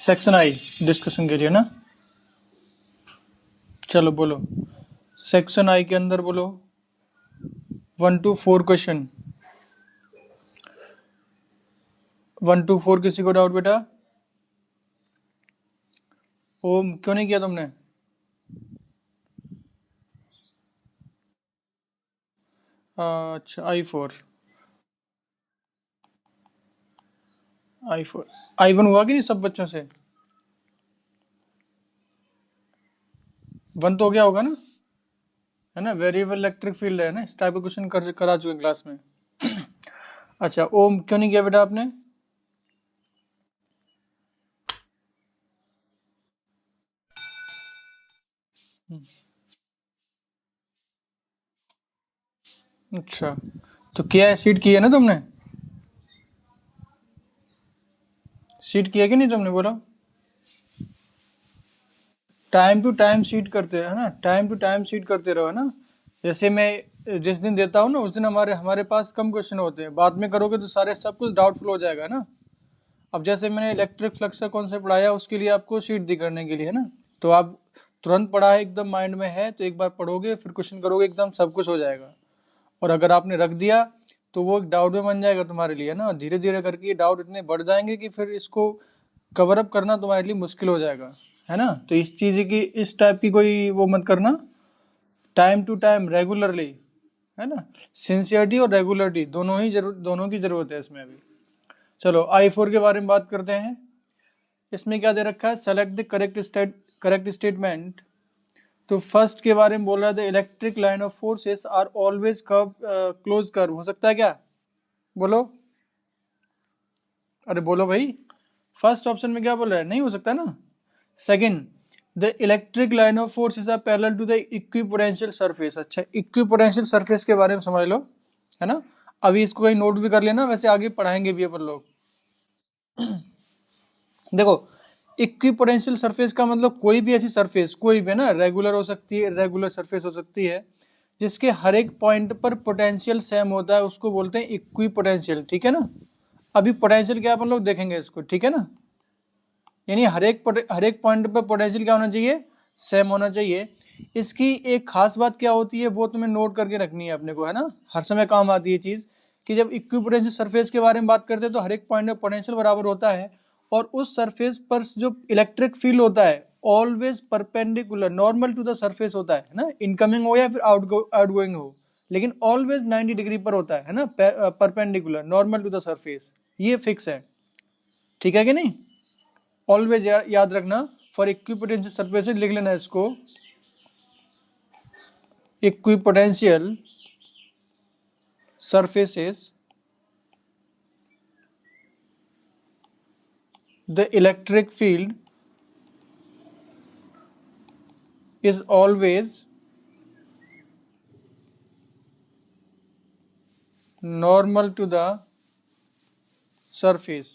Section I discussion के लिए ना। चलो बोलो, सेक्शन आई के अंदर बोलो 1 to 4 क्वेश्चन। 1 to 4 किसी को डाउट बेटा? ओम क्यों नहीं किया तुमने? अच्छा I4 I1 हुआ कि नहीं सब बच्चों से? 1 तो हो गया होगा ना, है ना? वेरिएबल इलेक्ट्रिक फील्ड है ना, इस टाइप का क्वेश्चन करा चुके क्लास में। अच्छा ओम क्यों नहीं किया बेटा आपने? अच्छा तो किया है, सीट किया है ना तुमने? सीट किया कि नहीं तुमने? बोलो। टाइम टू टाइम सीट करते हैं ना, टाइम टू टाइम सीट करते रहो ना। जैसे मैं जिस दिन देता हूँ ना उस दिन हमारे हमारे पास कम क्वेश्चन होते हैं, बाद में करोगे तो सारे सब कुछ डाउटफुल हो जाएगा ना। अब जैसे मैंने इलेक्ट्रिक फ्लक्स का कॉन्सेप्ट पढ़ाया, उसके लिए आपको शीट दी करने के लिए है ना, तो आप तुरंत पढ़ा है एकदम माइंड में है, तो एक बार पढ़ोगे फिर क्वेश्चन करोगे एकदम सब कुछ हो जाएगा। और अगर आपने रख दिया तो वो एक डाउट में बन जाएगा तुम्हारे लिए ना, धीरे धीरे करके ये डाउट इतने बढ़ जाएंगे कि फिर इसको कवर अप करना तुम्हारे लिए मुश्किल हो जाएगा, है ना। तो इस चीज की, इस टाइप की कोई वो मत करना। टाइम टू टाइम रेगुलरली, है ना। सिंसियरिटी और रेगुलरिटी दोनों की जरूरत है इसमें अभी। चलो I4 के बारे में बात करते हैं। इसमें क्या दे रखा है? Select the correct statement. तो फर्स्ट के बारे में बोल रहा था, electric line of forces are always curve close curve. हो सकता है क्या? बोलो, अरे बोलो भाई। फर्स्ट ऑप्शन में क्या बोल रहा है? नहीं हो सकता ना। Second, the electric line of force is parallel to the equipotential surface. अच्छा, इक्विपोटेंशियल सरफेस के बारे में समझ लो, है ना। अभी इसको कहीं नोट भी कर लेना, वैसे आगे पढ़ाएंगे भी अपन लोग। देखो, इक्विपोटेंशियल सरफेस का मतलब कोई भी ऐसी सरफेस, कोई भी ना, रेगुलर हो सकती है, इरेगुलर सरफेस हो सकती है, जिसके हर एक पॉइंट पर पोटेंशियल सेम होता है, उसको बोलते हैं इक्विपोटेंशियल। ठीक है ना। अभी पोटेंशियल क्या अपन लोग देखेंगे इसको, ठीक है ना। यानी हर एक पॉइंट पर पोटेंशियल क्या होना चाहिए? सेम होना चाहिए। इसकी एक खास बात क्या होती है वो तुम्हें नोट करके रखनी है अपने को, है ना। हर समय काम आती है चीज, कि जब इक्विपोटेंशियल सरफेस के बारे में बात करते हैं तो हर एक पॉइंट में पोटेंशियल बराबर होता है, और उस सरफेस पर जो इलेक्ट्रिक फील्ड होता है always perpendicular normal to the surface होता है ना, इनकमिंग हो या फिर आउटगोइंग हो, लेकिन ऑलवेज 90 डिग्री पर होता है ना, perpendicular normal to the surface. ये फिक्स है, ठीक है कि नहीं। ऑलवेज याद रखना। फॉर इक्विपोटेंशियल सरफेसेस लिख लेना इसको, equipotential surfaces the electric field is always normal to the surface।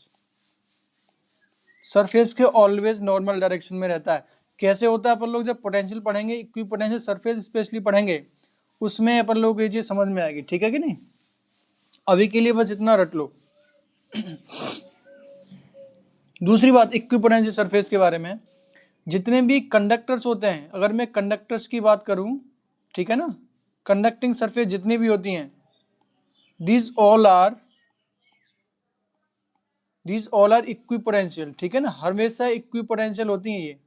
Surface के ऑलवेज नॉर्मल डायरेक्शन में रहता है। कैसे होता है अपन लोग जब पोटेंशियल पढ़ेंगे, इक्विपोटेंशियल सरफेस स्पेशली पढ़ेंगे, उसमें अपन लोग ये चीज समझ में आएगी, ठीक है कि नहीं। अभी के लिए बस इतना रट लो। दूसरी बात इक्विपोटेंशियल सरफेस के बारे में, जितने भी कंडक्टर्स होते हैं, अगर मैं कंडक्टर्स की बात करूं, ठीक है ना, कंडक्टिंग सरफेस जितनी भी होती हैं, these all are इक्विपोटेंशियल, ठीक है ना, हमेशा इक्विपोटेंशियल होती हैं ये,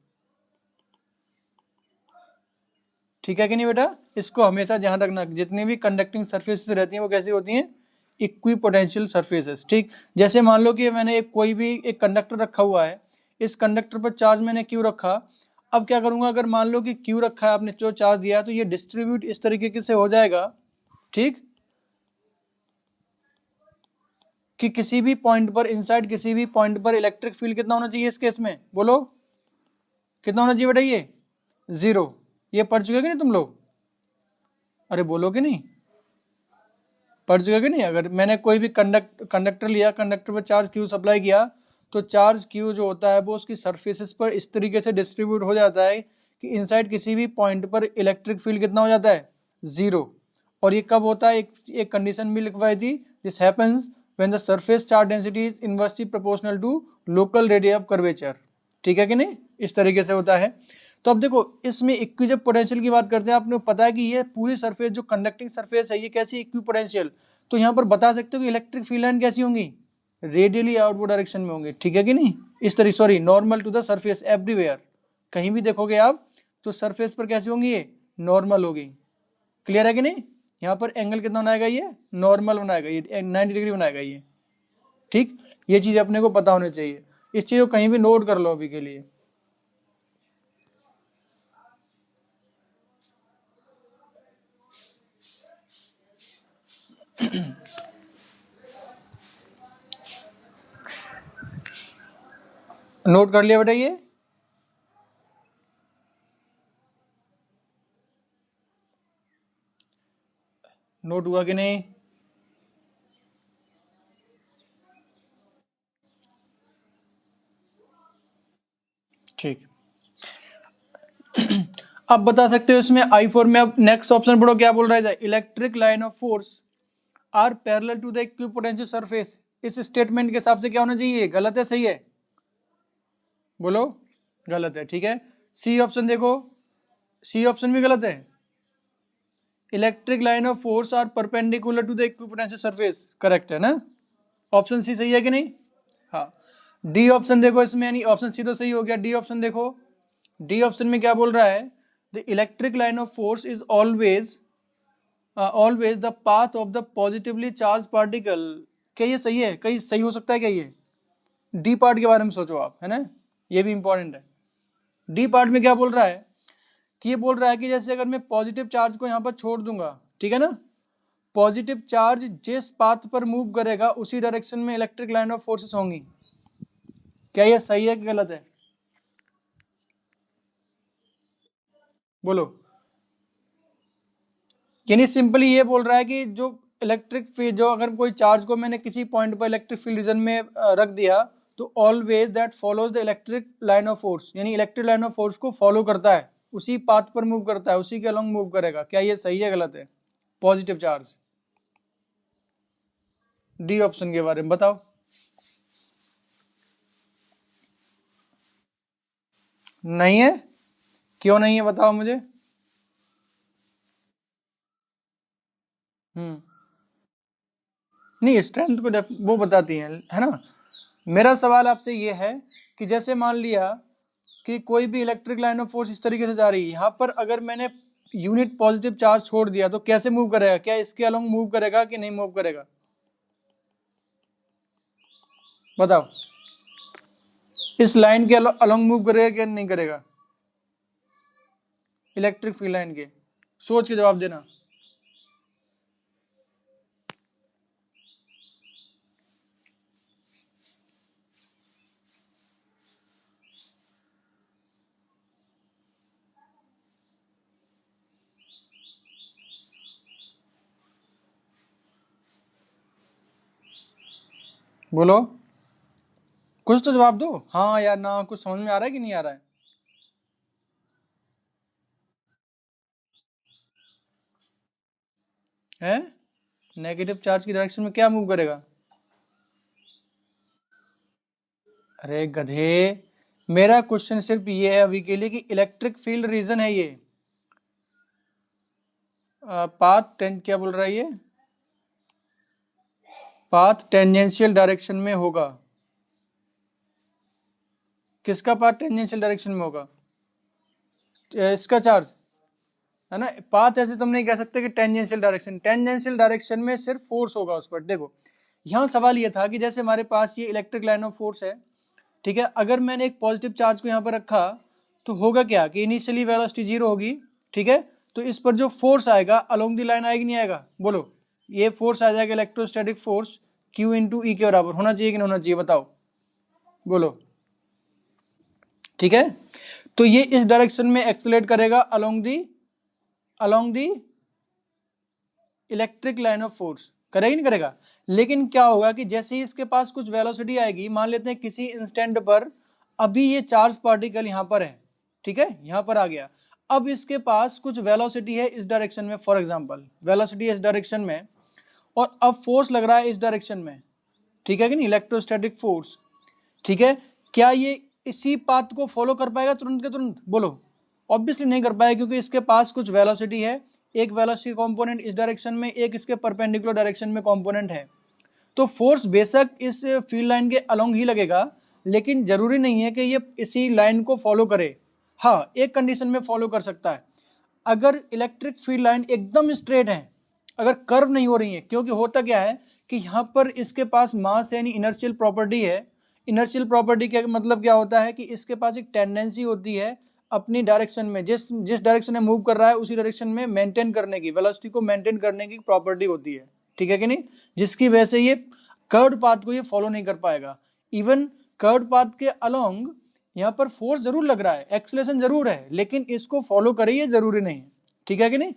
ठीक है कि नहीं बेटा। इसको हमेशा ध्यान रखना, जितनी भी कंडक्टिंग सरफेसेस रहती हैं वो कैसी होती हैं? Equipotential surfaces. ठीक, जैसे मान लो कि मैंने कोई भी एक कंडक्टर रखा हुआ है, इस कंडक्टर पर चार्ज मैंने क्यू रखा। अब क्या करूंगा, अगर मान लो कि क्यू रखा है, आपने जो चार्ज दिया है, तो ये डिस्ट्रीब्यूट इस तरीके से हो जाएगा, ठीक, कि किसी भी पॉइंट पर, इनसाइड किसी भी पॉइंट पर इलेक्ट्रिक फील्ड कितना होना चाहिए इस केस में? बोलो कितना होना चाहिए बेटा? ये 0। ये पढ़ चुके कि नहीं तुम लोग? अरे बोलो कि नहीं, पढ़ चुके कि नहीं। अगर मैंने कोई भी कंडक्टर लिया, कंडक्टर पर चार्ज क्यू सप्लाई किया, तो चार्ज क्यू जो होता है वो उसकी सरफेसेस पर इस तरीके से डिस्ट्रीब्यूट हो जाता है कि इनसाइड किसी भी पॉइंट पर इलेक्ट्रिक फील्ड कितना हो जाता है? 0। और ये कब होता है? एक कंडीशन भी लिखवाई थी, this happens when the surface charge density is inversely proportional to local radius of curvature. ठीक है कि नहीं, इस तरीके से होता है। तो अब देखो इसमें इक्वी जब पोटेंशियल की बात करते हैं, आपने पता है कि ये पूरी सरफेस जो कंडक्टिंग सरफेस है ये कैसी इक्वी पोटेंशियल, तो यहाँ पर बता सकते हो कि इलेक्ट्रिक फील्ड लाइन कैसी होंगी, रेडियली आउटवर्ड डायरेक्शन में होंगे, ठीक है कि नहीं, इस तरीके, sorry normal to the surface everywhere, कहीं भी देखोगे आप तो सरफेस पर कैसी होंगी, ये नॉर्मल होगी। क्लियर है कि नहीं, यहाँ पर एंगल कितना बनाएगा, ये नॉर्मल बनाएगा, ये 90 डिग्री बनाएगा ये, ठीक। ये चीज अपने को पता होनी चाहिए, इस चीज को कहीं भी नोट कर लो अभी के लिए। नोट कर लिया बेटा, ये नोट हुआ कि नहीं, ठीक। अब बता सकते हो इसमें I4 में, अब नेक्स्ट ऑप्शन पढ़ो क्या बोल रहा है, electric line of force are parallel to the equipotential surface. इस स्टेटमेंट के हिसाब से क्या होना चाहिए, गलत है सही है, बोलो गलत है, ठीक है। सी ऑप्शन देखो, सी ऑप्शन भी गलत है, electric line of force are perpendicular to the equipotential surface, correct है ना, ऑप्शन सी सही है कि नहीं, हाँ। डी ऑप्शन देखो इसमें, यानी ऑप्शन सी तो सही हो गया, डी ऑप्शन देखो, डी ऑप्शन में क्या बोल रहा है, the electric line of force is always always the path of the positively charge particle. क्या ये सही है, कहीं सही हो सकता है क्या ये, डी पार्ट के बारे में सोचो आप, है ना, ये भी इंपॉर्टेंट है। डी पार्ट में क्या बोल रहा है, कि ये बोल रहा है कि जैसे अगर मैं पॉजिटिव चार्ज को यहाँ पर छोड़ दूंगा, ठीक है ना, पॉजिटिव चार्ज जिस पाथ पर मूव करेगा उसी डायरेक्शन में इलेक्ट्रिक लाइन ऑफ फोर्सेस होंगी। क्या ये सही है कि गलत है, बोलो। यानी सिंपली ये बोल रहा है कि जो इलेक्ट्रिक फील्ड, जो अगर कोई चार्ज को मैंने किसी पॉइंट पर इलेक्ट्रिक फील्ड रीजन में रख दिया, तो always that follows the electric line of force, यानी इलेक्ट्रिक लाइन ऑफ फोर्स को फॉलो करता है, उसी पाथ पर मूव करता है, उसी के अलोंग मूव करेगा। क्या ये सही है गलत है, पॉजिटिव चार्ज, डी ऑप्शन के बारे में बताओ। नहीं है, क्यों नहीं है बताओ मुझे। नहीं, स्ट्रेंथ को वो बताती है ना। मेरा सवाल आपसे ये है कि जैसे मान लिया कि कोई भी इलेक्ट्रिक लाइन ऑफ फोर्स इस तरीके से जा रही है, यहाँ पर अगर मैंने यूनिट पॉजिटिव चार्ज छोड़ दिया तो कैसे मूव करेगा, क्या इसके अलोंग मूव करेगा कि नहीं मूव करेगा, बताओ। इस लाइन के अलोंग मूव करेगा क्या नहीं करेगा, इलेक्ट्रिक फील्ड लाइन के, सोच के जवाब देना। बोलो, कुछ तो जवाब दो, हाँ या ना, कुछ समझ में आ रहा है कि नहीं आ रहा है, नेगेटिव चार्ज की डायरेक्शन में क्या मूव करेगा, अरे गधे, मेरा क्वेश्चन सिर्फ ये है अभी के लिए कि इलेक्ट्रिक फील्ड रीजन है ये, पाथ टेन क्या बोल रहा है ये, पाथ टेंजेंशियल डायरेक्शन में होगा, किसका पाथ टेंजेंशियल डायरेक्शन में होगा, इसका चार्ज, है ना। पाथ ऐसे तुम नहीं कह सकते कि टेंजेंशियल डायरेक्शन, टेंजेंशियल डायरेक्शन में सिर्फ फोर्स होगा उस पर। देखो यहाँ सवाल ये था कि जैसे हमारे पास ये इलेक्ट्रिक लाइन ऑफ फोर्स है, ठीक है, अगर मैंने एक पॉजिटिव चार्ज को यहाँ पर रखा तो होगा क्या कि इनिशियली वेलोसिटी 0 होगी, ठीक है, तो इस पर जो फोर्स आएगा अलोंग दी लाइन आएगी नहीं आएगा, बोलो, ये फोर्स आ जाएगा इलेक्ट्रोस्टैटिक फोर्स Q इंटू ई के बराबर, होना चाहिए कि नहीं होना चाहिए बताओ, बोलो, ठीक है। तो ये इस डायरेक्शन में एक्सेलरेट करेगा along the electric line of force, करेगा नहीं करेगा। लेकिन क्या होगा कि जैसे ही इसके पास कुछ वेलोसिटी आएगी, मान लेते हैं किसी इंस्टेंट पर अभी ये चार्ज पार्टिकल यहाँ पर है, ठीक है, यहाँ पर आ गया, अब इसके पास कुछ वेलोसिटी है इस डायरेक्शन में, फॉर एग्जांपल वेलोसिटी इस डायरेक्शन में, और अब फोर्स लग रहा है इस डायरेक्शन में, ठीक है कि नहीं, इलेक्ट्रोस्टैटिक फोर्स, ठीक है। क्या ये इसी पाथ को फॉलो कर पाएगा तुरंत के तुरंत? बोलो, ऑब्वियसली नहीं कर पाएगा, क्योंकि इसके पास कुछ वेलोसिटी है, एक वेलोसिटी कंपोनेंट इस डायरेक्शन में, एक इसके परपेंडिकुलर डायरेक्शन में कंपोनेंट है। तो फोर्स बेशक इस फील्ड लाइन के अलोंग ही लगेगा, लेकिन जरूरी नहीं है कि ये इसी लाइन को फॉलो करे। हाँ, एक कंडीशन में फॉलो कर सकता है, अगर इलेक्ट्रिक फील्ड लाइन एकदम स्ट्रेट है, अगर कर्व नहीं हो रही है। क्योंकि होता क्या है कि यहाँ पर इसके पास मास यानी इनर्शियल प्रॉपर्टी है। इनर्शियल प्रॉपर्टी का मतलब क्या होता है कि इसके पास एक टेंडेंसी होती है अपनी डायरेक्शन में, जिस जिस डायरेक्शन में मूव कर रहा है उसी डायरेक्शन में मेंटेन करने की, वेलोसिटी को मेंटेन करने की प्रॉपर्टी होती है। ठीक है कि नहीं? जिसकी वजह से ये कर्व्ड पाथ को ये फॉलो नहीं कर पाएगा। इवन कर्व्ड पाथ के अलोंग यहाँ पर फोर्स जरूर लग रहा है, एक्सेलरेशन जरूर है, लेकिन इसको फॉलो करे ये जरूरी नहीं है। ठीक है कि नहीं?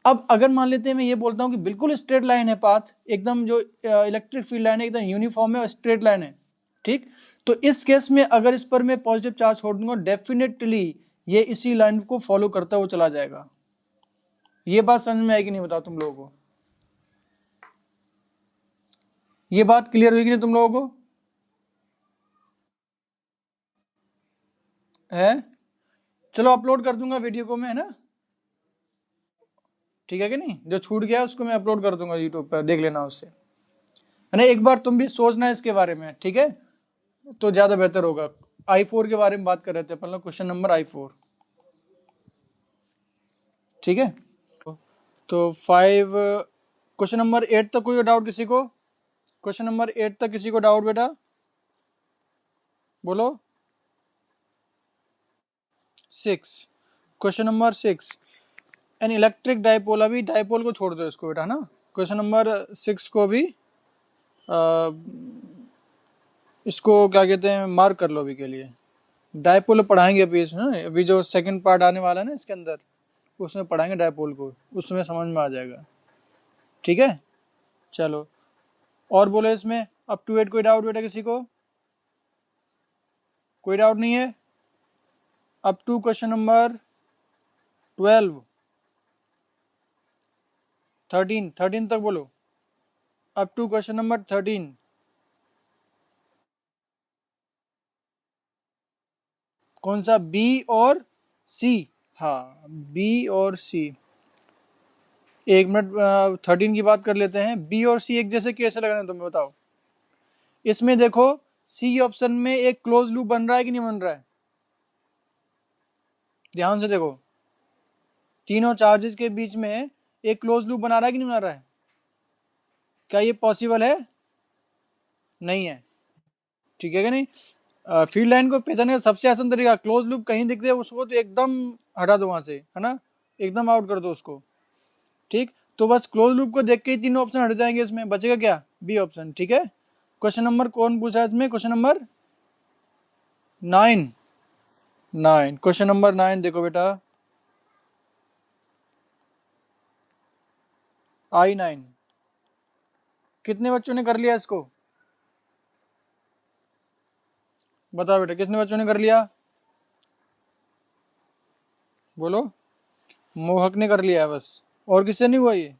अब अगर मान लेते हैं मैं ये बोलता हूँ कि बिल्कुल स्ट्रेट लाइन है पाथ, एकदम जो इलेक्ट्रिक फील्ड लाइन है एकदम यूनिफॉर्म है और स्ट्रेट लाइन है, ठीक, तो इस केस में अगर इस पर मैं पॉजिटिव चार्ज छोड़ दूंगा, डेफिनेटली ये इसी लाइन को फॉलो करता हुआ चला जाएगा। ये बात समझ में आएगी नहीं, बताओ तुम लोगों को? ये बात क्लियर हुई कि नहीं तुम लोगों को? है? चलो अपलोड कर दूंगा वीडियो को मैं, है ना? ठीक है कि नहीं? जो छूट गया उसको मैं अपलोड कर दूंगा यूट्यूब पर, देख लेना उससे, है ना? एक बार तुम भी सोचना इसके बारे में, ठीक है? तो ज्यादा बेहतर होगा। I4 के बारे में बात कर रहे थे अपन लोग, क्वेश्चन नंबर I4। ठीक है, तो 5, क्वेश्चन नंबर 8 तक कोई डाउट किसी को? क्वेश्चन नंबर 8 तक किसी को डाउट बेटा? बोलो। 6, question number 6, an electric dipole. अभी डाइपोल को छोड़ दो इसको बेटा, है ना? क्वेश्चन नंबर 6 को भी इसको क्या कहते हैं, मार्क कर लो अभी के लिए। डाइपोल पढ़ाएंगे अभी, अभी जो सेकंड पार्ट आने वाला है ना इसके अंदर, उसमें पढ़ाएंगे डाइपोल को, उसमें समझ में आ जाएगा। ठीक है, चलो और बोलो इसमें अप टू 8 कोई डाउट बेटा किसी को? कोई डाउट नहीं है? अप टू क्वेश्चन नंबर 12, 13 तक बोलो, अप टू क्वेश्चन नंबर 13। कौन सा? बी और सी? हाँ, बी और सी। एक मिनट, 13 की बात कर लेते हैं। बी और सी एक जैसे कैसे लग रहे हैं तुम्हें बताओ? इसमें देखो, सी ऑप्शन में एक क्लोज लूप बन रहा है कि नहीं बन रहा है? ध्यान से देखो, तीनों चार्जेस के बीच में एक क्लोज लूप बना रहा है कि नहीं बना रहा है? क्या ये पॉसिबल है? नहीं है। ठीक है कि नहीं? फील्ड लाइन को पहचानने का सबसे आसान तरीका, क्लोज लूप कहीं दिखते हैं उसको तो एकदम हटा दो वहां से, है ना? एकदम आउट कर दो उसको। ठीक, तो बस क्लोज लूप को देख के ही तीनों ऑप्शन हट जाएंगे, इसमें बचेगा क्या? B option. ठीक है, क्वेश्चन नंबर कौन पूछा है इसमें? Question number 9। क्वेश्चन नंबर 9 देखो बेटा, I9। कितने बच्चों ने कर लिया इसको? बताओ बेटा, कितने बच्चों ने कर लिया? बोलो। मोहक ने कर लिया है बस, और किससे नहीं हुआ ये?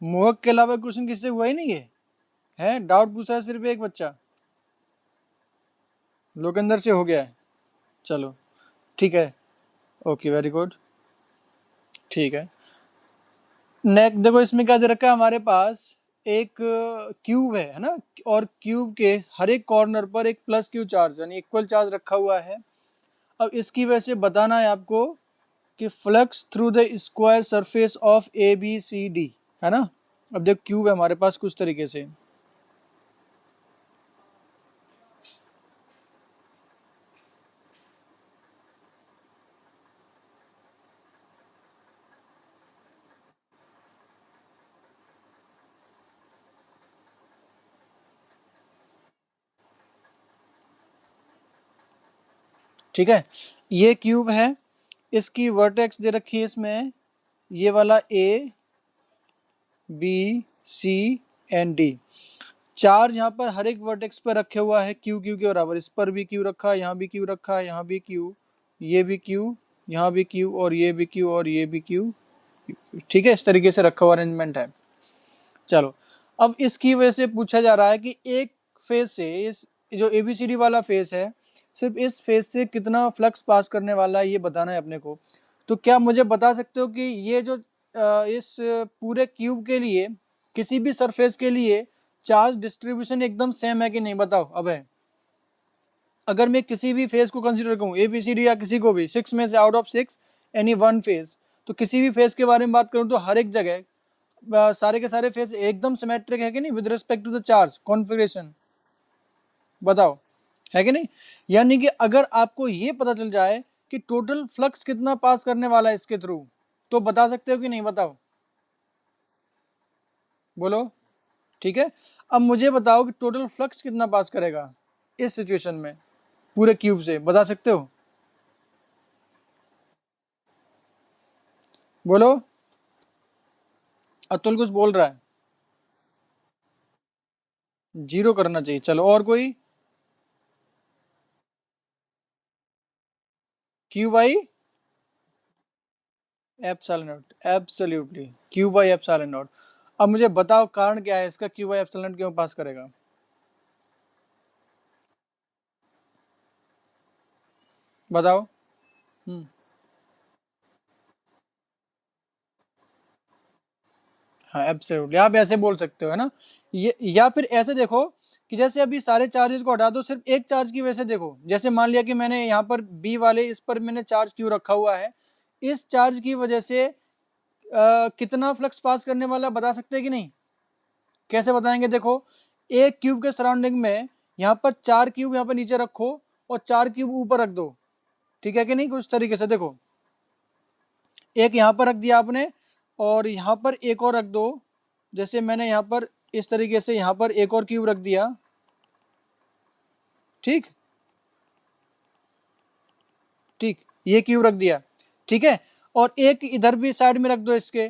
मोहक के अलावा क्वेश्चन किससे हुआ ही नहीं ये? है डाउट पूछा है सिर्फ एक बच्चा, लोकेंद्र से हो गया है। चलो ठीक है, ओके वेरी गुड। ठीक है, नेक्स्ट देखो, इसमें क्या दे रखा है हमारे पास? एक क्यूब है ना? और क्यूब के हर एक कॉर्नर पर एक प्लस क्यू चार्ज यानी इक्वल चार्ज रखा हुआ है। अब इसकी वजह से बताना है आपको कि flux through the square surface of A B C D, है ना? अब देखो क्यूब है हमारे पास कुछ तरीके से, ठीक है? ये क्यूब है, इसकी वर्टेक्स दे रखी है इसमें, ये वाला A B C and D. Charge यहाँ पर हर एक वर्टेक्स पर रखे हुआ है क्यू क्यू के बराबर। इस पर भी क्यू रखा है, यहाँ भी क्यू रखा है, यहाँ भी क्यू, ये भी क्यू, यहाँ भी क्यू, और ये भी क्यू, और ये भी क्यू। ठीक है, इस तरीके से रखा हुआ अरेंजमेंट है। चलो, अब इसकी वजह से पूछा जा रहा है कि एक फेज से, इस जो एबीसीडी वाला फेज है, सिर्फ इस फेज से कितना फ्लक्स पास करने वाला है ये बताना है अपने को। तो क्या मुझे बता सकते हो कि ये जो इस पूरे क्यूब के लिए, किसी भी सरफेस के लिए चार्ज डिस्ट्रीब्यूशन एकदम सेम है कि नहीं, बताओ। अब है, अगर मैं किसी भी फेज को कंसीडर करूं, एबीसीडी या किसी को भी, 6 में से out of 6 any one phase, तो किसी भी फेज के बारे में बात करूं तो हर एक जगह सारे के सारे फेज एकदम सिमेट्रिक है कि नहीं with respect to the charge configuration, बताओ, है कि नहीं। यानी कि अगर आपको ये पता चल जाए कि टोटल फ्लक्स कितना पास करने वाला है इसके थ्रू, तो बता सकते हो कि नहीं, बताओ, बोलो। ठीक है, अब मुझे बताओ कि टोटल फ्लक्स कितना पास करेगा इस सिचुएशन में पूरे क्यूब से, बता सकते हो, बोलो। अतुल कुछ बोल रहा है, जीरो करना चाहिए। चलो, और कोई, Q by epsilon not, absolutely Q by epsilon not. अब मुझे बताओ कारण क्या है इसका, क्यू बाई एप्सिलॉन नॉट क्यों पास करेगा, बताओ। हम्म, हाँ एब्सोल्युटली, आप ऐसे बोल सकते हो, है ना। ये या फिर ऐसे देखो कि जैसे अभी सारे चार्जेस को हटा दो, सिर्फ एक चार्ज की वजह से देखो, जैसे मान लिया कि मैंने यहाँ पर बी वाले इस पर मैंने चार्ज क्यू रखा हुआ है, इस चार्ज की वजह से कितना फ्लक्स पास करने वाला बता सकते हैं कि नहीं। कैसे बताएंगे, देखो, एक क्यूब के सराउंडिंग में यहाँ पर 4 क्यूब यहाँ पर नीचे रखो और 4 क्यूब ऊपर रख दो, ठीक है कि नहीं, कुछ तरीके से देखो, एक यहाँ पर रख दिया आपने और यहाँ पर एक और रख दो, जैसे मैंने यहाँ पर इस तरीके से यहाँ पर एक और क्यूब रख दिया, ठीक, ठीक, ये क्यूब रख दिया, ठीक है, और एक इधर भी साइड में रख दो इसके,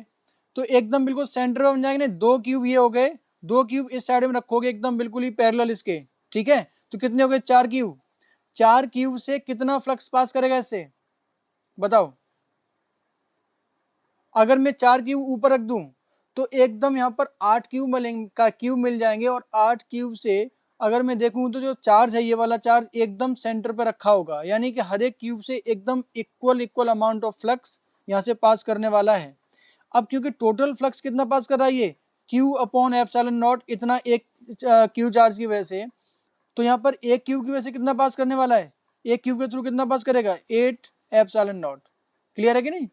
तो एकदम बिल्कुल सेंटर में बन जाएंगे ना, दो क्यूब ये हो गए, दो क्यूब इस साइड में रखोगे एकदम बिल्कुल ही पैरेलल इसके, ठीक है, तो कितने हो गए, 4 क्यूब। 4 क्यूब से कितना फ्लक्स पास करेगा इससे, बताओ। अगर मैं 4 क्यूब ऊपर रख दूं तो एकदम यहाँ पर 8 क्यूब मिलेंगे, का क्यूब मिल जाएंगे, और 8 क्यूब से अगर मैं देखूं तो जो चार्ज है ये वाला चार्ज एकदम सेंटर पे रखा होगा, यानी कि हर एक क्यूब से एकदम equal equal amount of flux यहाँ से पास करने वाला है। अब क्योंकि टोटल फ्लक्स कितना पास कर रहा है ये, क्यू अपॉन एप्सिलॉन नॉट, इतना एक क्यू चार्ज की वजह से, तो यहाँ पर एक क्यूब की वजह से कितना पास करने वाला है, एक क्यूब के थ्रू कितना पास करेगा, 8 एप्सिलॉन नॉट। क्लियर है कि नहीं।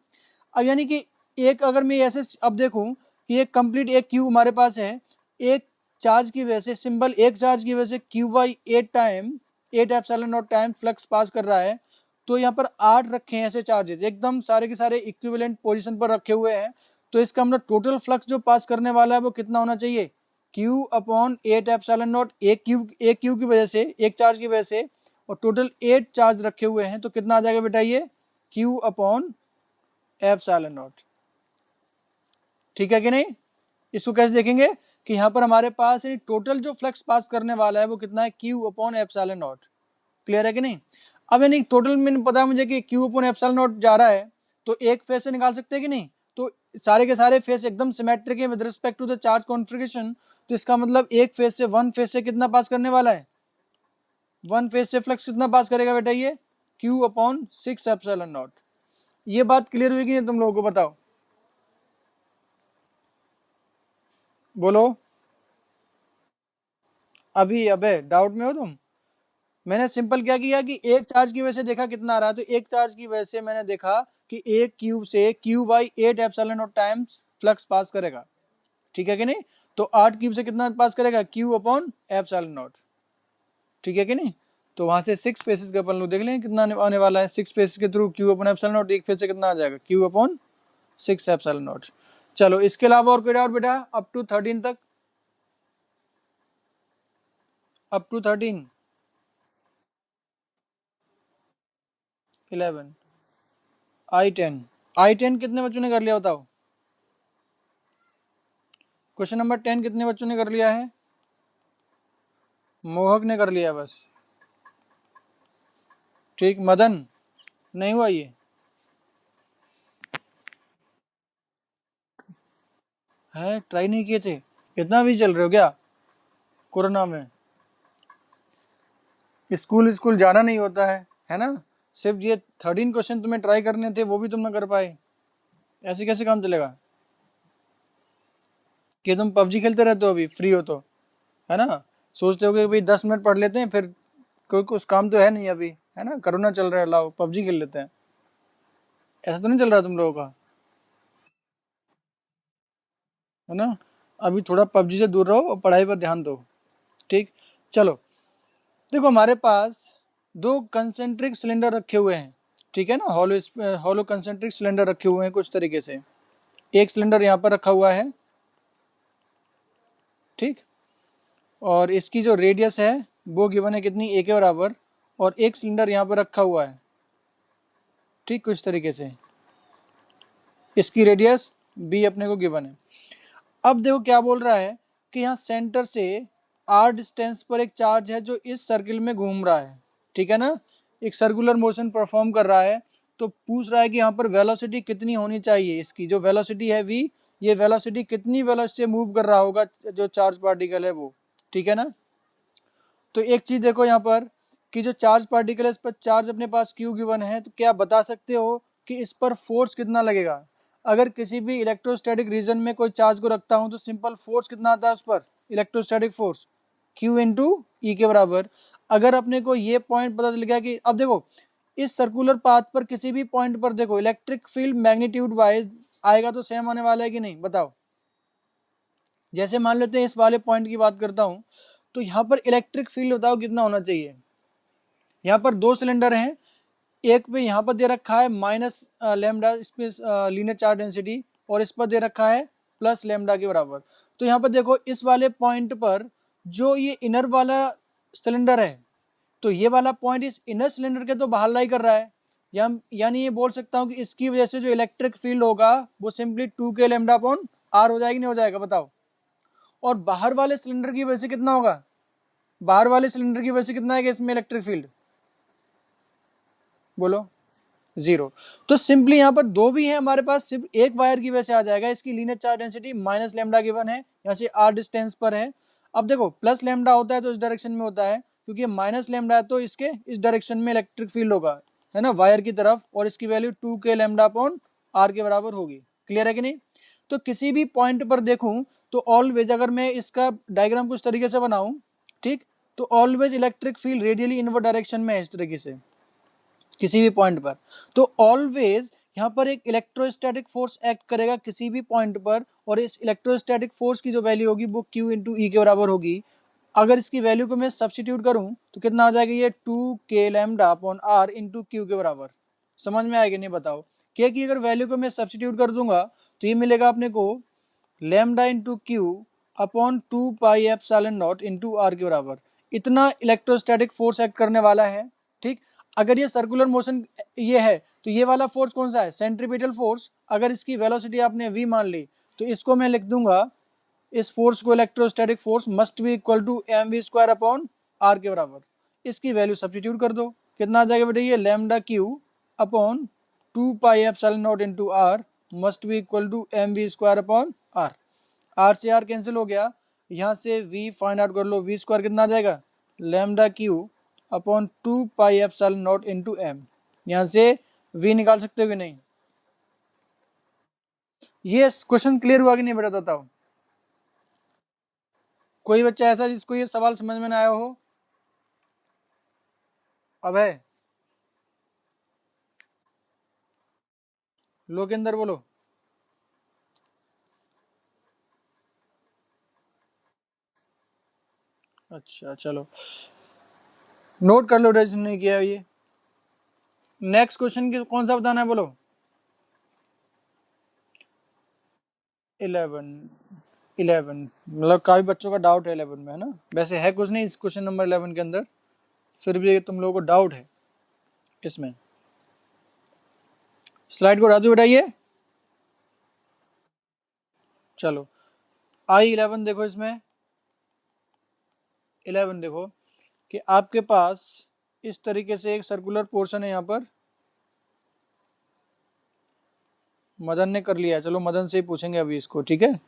अब यानी कि एक, अगर मैं ऐसे अब देखूं कि एक कंप्लीट एक क्यूब हमारे पास है, एक चार्ज की वजह से, सिंबल एक चार्ज की वजह से Q by 8 time, 8 epsilon not time flux pass कर रहा है, तो यहाँ पर 8 रखे हैं ऐसे चार्जेस, एकदम सारे के सारे इक्विवेलेंट पोजीशन पर रखे हुए हैं, तो इसका मतलब टोटल फ्लक्स जो पास करने वाला है वो कितना होना चाहिए, क्यू अपॉन 8 एप्सिलॉन नॉट, एक क्यू की वजह से, एक चार्ज की वजह से, और टोटल 8 चार्ज रखे हुए हैं, तो कितना आ जाएगा बेटा ये, क्यू अपॉन एप्सिलॉन नॉट। ठीक है कि नहीं। इसको कैसे देखेंगे कि यहाँ पर हमारे पास टोटल जो फ्लक्स पास करने वाला है वो कितना है, Q upon epsilon not. Clear है कि नहीं। अब यानी टोटल में पता है मुझे कि क्यू अपॉन एप्सिलॉन नॉट जा रहा है, तो एक फेज से निकाल सकते हैं कि नहीं, तो सारे के सारे फेज एकदम सिमेट्रिक है with respect to the charge configuration, तो इसका मतलब एक फेज से, वन फेज से कितना पास करने वाला है, वन फेज से फ्लक्स कितना पास करेगा बेटा ये, क्यू अपॉन 6 एप्सिलॉन नॉट। ये बात क्लियर हुई कि नहीं तुम लोगों को, बताओ, बोलो। अभी अबे डाउट में हो तुम। मैंने सिंपल क्या किया कि एक चार्ज की वजह से देखा कितना आ रहा है, तो एक चार्ज की वजह से मैंने देखा कि एक क्यूब से Q by 8 epsilon not times flux pass करेगा, ठीक है कि नहीं। तो 8 क्यूब से कितना पास करेगा, क्यू अपॉन एप्सिलॉन नॉट, ठीक है कि नहीं। तो वहां से 6 फेसेस का अपन लोग देख लें कितना आने वाला है, 6 फेसेस के through Q upon epsilon not, एक फेस से कितना आ जाएगा, क्यू अपॉन 6 एप्सिलॉन नॉट। चलो, इसके अलावा और कोई डाउट बेटा, अप टू 13 तक, अप टू 13, 11, I10, I10 कितने बच्चों ने कर लिया, बताओ। क्वेश्चन नंबर 10 कितने बच्चों ने कर लिया है, मोहक ने कर लिया बस, ठीक, मदन नहीं हुआ ये, है ट्राई नहीं किए थे, इतना भी चल रहे हो क्या कोरोना में। स्कूल स्कूल जाना नहीं होता है ना? सिर्फ ये 13 क्वेश्चन तुम्हें ट्राई करने थे, वो भी तुम ना कर पाए, ऐसे कैसे काम चलेगा? कि तुम पबजी खेलते रहते हो अभी फ्री हो तो, है ना? सोचते हो कि भाई 10 मिनट पढ़ लेते हैं, फिर कोई कुछ काम तो है नहीं अभी, है ना? कोरोना चल रहा है, लाओ पबजी खेल लेते हैं। ऐसा तो नहीं चल रहा तुम लोगों का, है ना? अभी थोड़ा पबजी से दूर रहो और पढ़ाई पर ध्यान दो, ठीक? चलो, देखो हमारे पास दो कंसेंट्रिक सिलेंडर रखे हुए हैं, ठीक है ना? हॉलो हॉलो कंसेंट्रिक सिलेंडर रखे हुए हैं कुछ तरीके से। एक सिलेंडर यहाँ पर रखा हुआ है, ठीक, और इसकी जो रेडियस है वो गिवन है कितनी, ए के बराबर, और एक सिलेंडर यहाँ पर रखा हुआ है, ठीक, कुछ तरीके से इसकी रेडियस बी अपने को गिवन है। अब देखो क्या बोल रहा है कि यहाँ सेंटर से आर डिस्टेंस पर एक चार्ज है जो इस सर्किल में घूम रहा है, ठीक है ना? एक सर्कुलर मोशन परफॉर्म कर रहा है, तो पूछ रहा है कि यहाँ पर वेलोसिटी कितनी होनी चाहिए, इसकी जो वेलोसिटी है वी, ये वेलोसिटी कितनी वेलोसिटी से मूव कर रहा होगा जो चार्ज पार्टिकल है वो, ठीक है ना? तो एक चीज देखो यहाँ पर कि जो चार्ज पार्टिकल है इस पर चार्ज अपने पास क्यू गिवन है, तो क्या बता सकते हो कि इस पर फोर्स कितना लगेगा? अगर किसी भी इलेक्ट्रोस्टैटिक रीजन में कोई चार्ज को रखता हूं तो सिंपल फोर्स कितना आता है उस पर, इलेक्ट्रोस्टैटिक फोर्स Q इंटू ई के बराबर। अगर अपने को ये पॉइंट पता चल गया कि अब देखो इस सर्कुलर पाथ पर किसी भी पॉइंट पर देखो इलेक्ट्रिक फील्ड मैग्नीट्यूड वाइज आएगा तो सेम आने वाला है कि नहीं, बताओ? जैसे मान लेते हैं इस वाले पॉइंट की बात करता हूं, तो यहाँ पर इलेक्ट्रिक फील्ड बताओ कितना होना चाहिए? यहाँ पर दो सिलेंडर हैं, एक पे यहाँ पर दे रखा है माइनस लेमडा इस पे लीनियर चार्ज डेंसिटी, और इस पर दे रखा है प्लस लेमडा के बराबर। तो यहाँ पर देखो इस वाले पॉइंट पर जो ये इनर वाला सिलेंडर है, तो ये वाला पॉइंट इस इनर सिलेंडर के तो बाहर लाई कर रहा है, यानी ये बोल सकता हूँ कि इसकी वजह से जो इलेक्ट्रिक फील्ड होगा वो simply 2k lambda upon are हो जाएगी, नहीं हो जाएगा, बताओ? और बाहर वाले सिलेंडर की वजह से कितना होगा? बाहर वाले सिलेंडर की वजह से कितना है कि इसमें इलेक्ट्रिक फील्ड, बोलो? जीरो। तो सिंपली यहाँ पर दो भी है हमारे पास, सिर्फ एक वायर की वजह से आ जाएगा, इसकी linear charge density minus lambda given है, यहाँ से आर डिस्टेंस पर है। अब देखो प्लस लेमडा होता है तो इस डायरेक्शन में होता है, क्योंकि माइनस लेमडा है तो इसके इस डायरेक्शन में इलेक्ट्रिक फील्ड होगा, है ना, वायर की तरफ, और इसकी value 2k lambda upon R के बराबर होगी। क्लियर है कि नहीं? तो किसी भी पॉइंट पर देखूं तो ऑलवेज, अगर मैं इसका डायग्राम कुछ तरीके से बनाऊं, ठीक, तो always electric field radially inward direction में है इस तरीके से किसी भी पॉइंट पर। तो ऑलवेज यहाँ पर एक इलेक्ट्रोस्टैटिक फोर्स एक्ट करेगा किसी भी पॉइंट पर, और इस इलेक्ट्रोस्टैटिक फोर्स की जो वैल्यू होगी वो Q इंटू ई के बराबर होगी। अगर इसकी वैल्यू को मैं सब्सटीट्यूट करूं तो कितना आ जाएगा, ये 2k lambda upon R into Q के बराबर। समझ में आएगा नहीं, बताओ? क्या की अगर वैल्यू को मैं सब्सटीट्यूट कर दूंगा तो ये मिलेगा अपने को lambda into Q upon 2 pi epsilon naught into R के बराबर। इतना इलेक्ट्रोस्टैटिक फोर्स एक्ट करने वाला है, ठीक। अगर ये सर्कुलर मोशन ये है तो ये वाला फोर्स कौन सा है, सेंट्रीपिटल फोर्स। अगर इसकी वेलोसिटी आपने v मान ली तो इसको मैं लिख दूंगा, इस फोर्स को electrostatic force must be equal to M V square upon R के बराबर। इसकी वैल्यू सब्सटीट्यूट कर दो, कितना आ जाएगा बेटा, ये lambda Q upon 2 pi epsilon naught into R must be equal to M V square upon R. R से आर कैंसिल हो गया, यहाँ से v फाइंड आउट कर लो, वी स्क्वायर कितना आ जाएगा, lambda Q upon 2 pi epsilon naught into M. यहाँ से v निकाल सकते हो कि नहीं? ये क्वेश्चन क्लियर हुआ कि नहीं बेटा, बताओ? कोई बच्चा ऐसा जिसको ये सवाल समझ में ना आया हो? अब है, लो के अंदर बोलो। अच्छा चलो, नोट कर लो जिसने नहीं किया ये। नेक्स्ट क्वेश्चन की कौन सा बताना है, बोलो? 11, 11 मतलब काफी बच्चों का डाउट है 11 में, है ना? वैसे है कुछ नहीं इस क्वेश्चन नंबर 11 के अंदर, फिर भी तुम लोगों को डाउट है इसमें। स्लाइड को राजू बताइए। चलो I11 देखो, इसमें 11 देखो कि आपके पास इस तरीके से एक सर्कुलर पोर्शन है, यहाँ पर मदन ने कर लिया है, चलो मदन से ही पूछेंगे अभी इसको, ठीक है।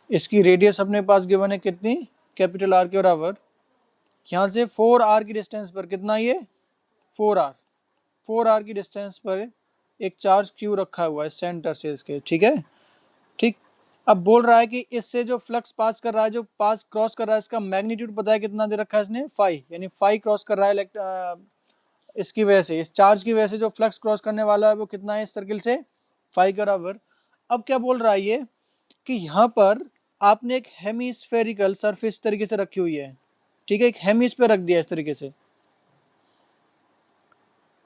इसकी रेडियस अपने पास गिवन है कितनी, कैपिटल आर के बराबर, यहाँ से 4r की डिस्टेंस पर कितना, ये 4r, 4r की डिस्टेंस पर एक चार्ज क्यू रखा हुआ है सेंटर से इसके, ठीक है। ठीक, अब बोल रहा है कि इससे जो फ्लक्स पास कर रहा है, जो पास क्रॉस कर रहा है, इसका मैग्नीट्यूड पता है कितना दे रखा है इसने, 5, यानी 5 क्रॉस कर रहा है इसकी वजह से, इस चार्ज की वजह से जो फ्लक्स क्रॉस करने वाला है वो कितना है इस सर्किल से, 5 के बराबर। अब क्या बोल रहा है ये कि यहाँ पर आपने एक हेमीस्फेरिकल सरफेस तरीके से रखी हुई है, ठीक है, एक हेमिस्फेयर रख दिया इस तरीके से,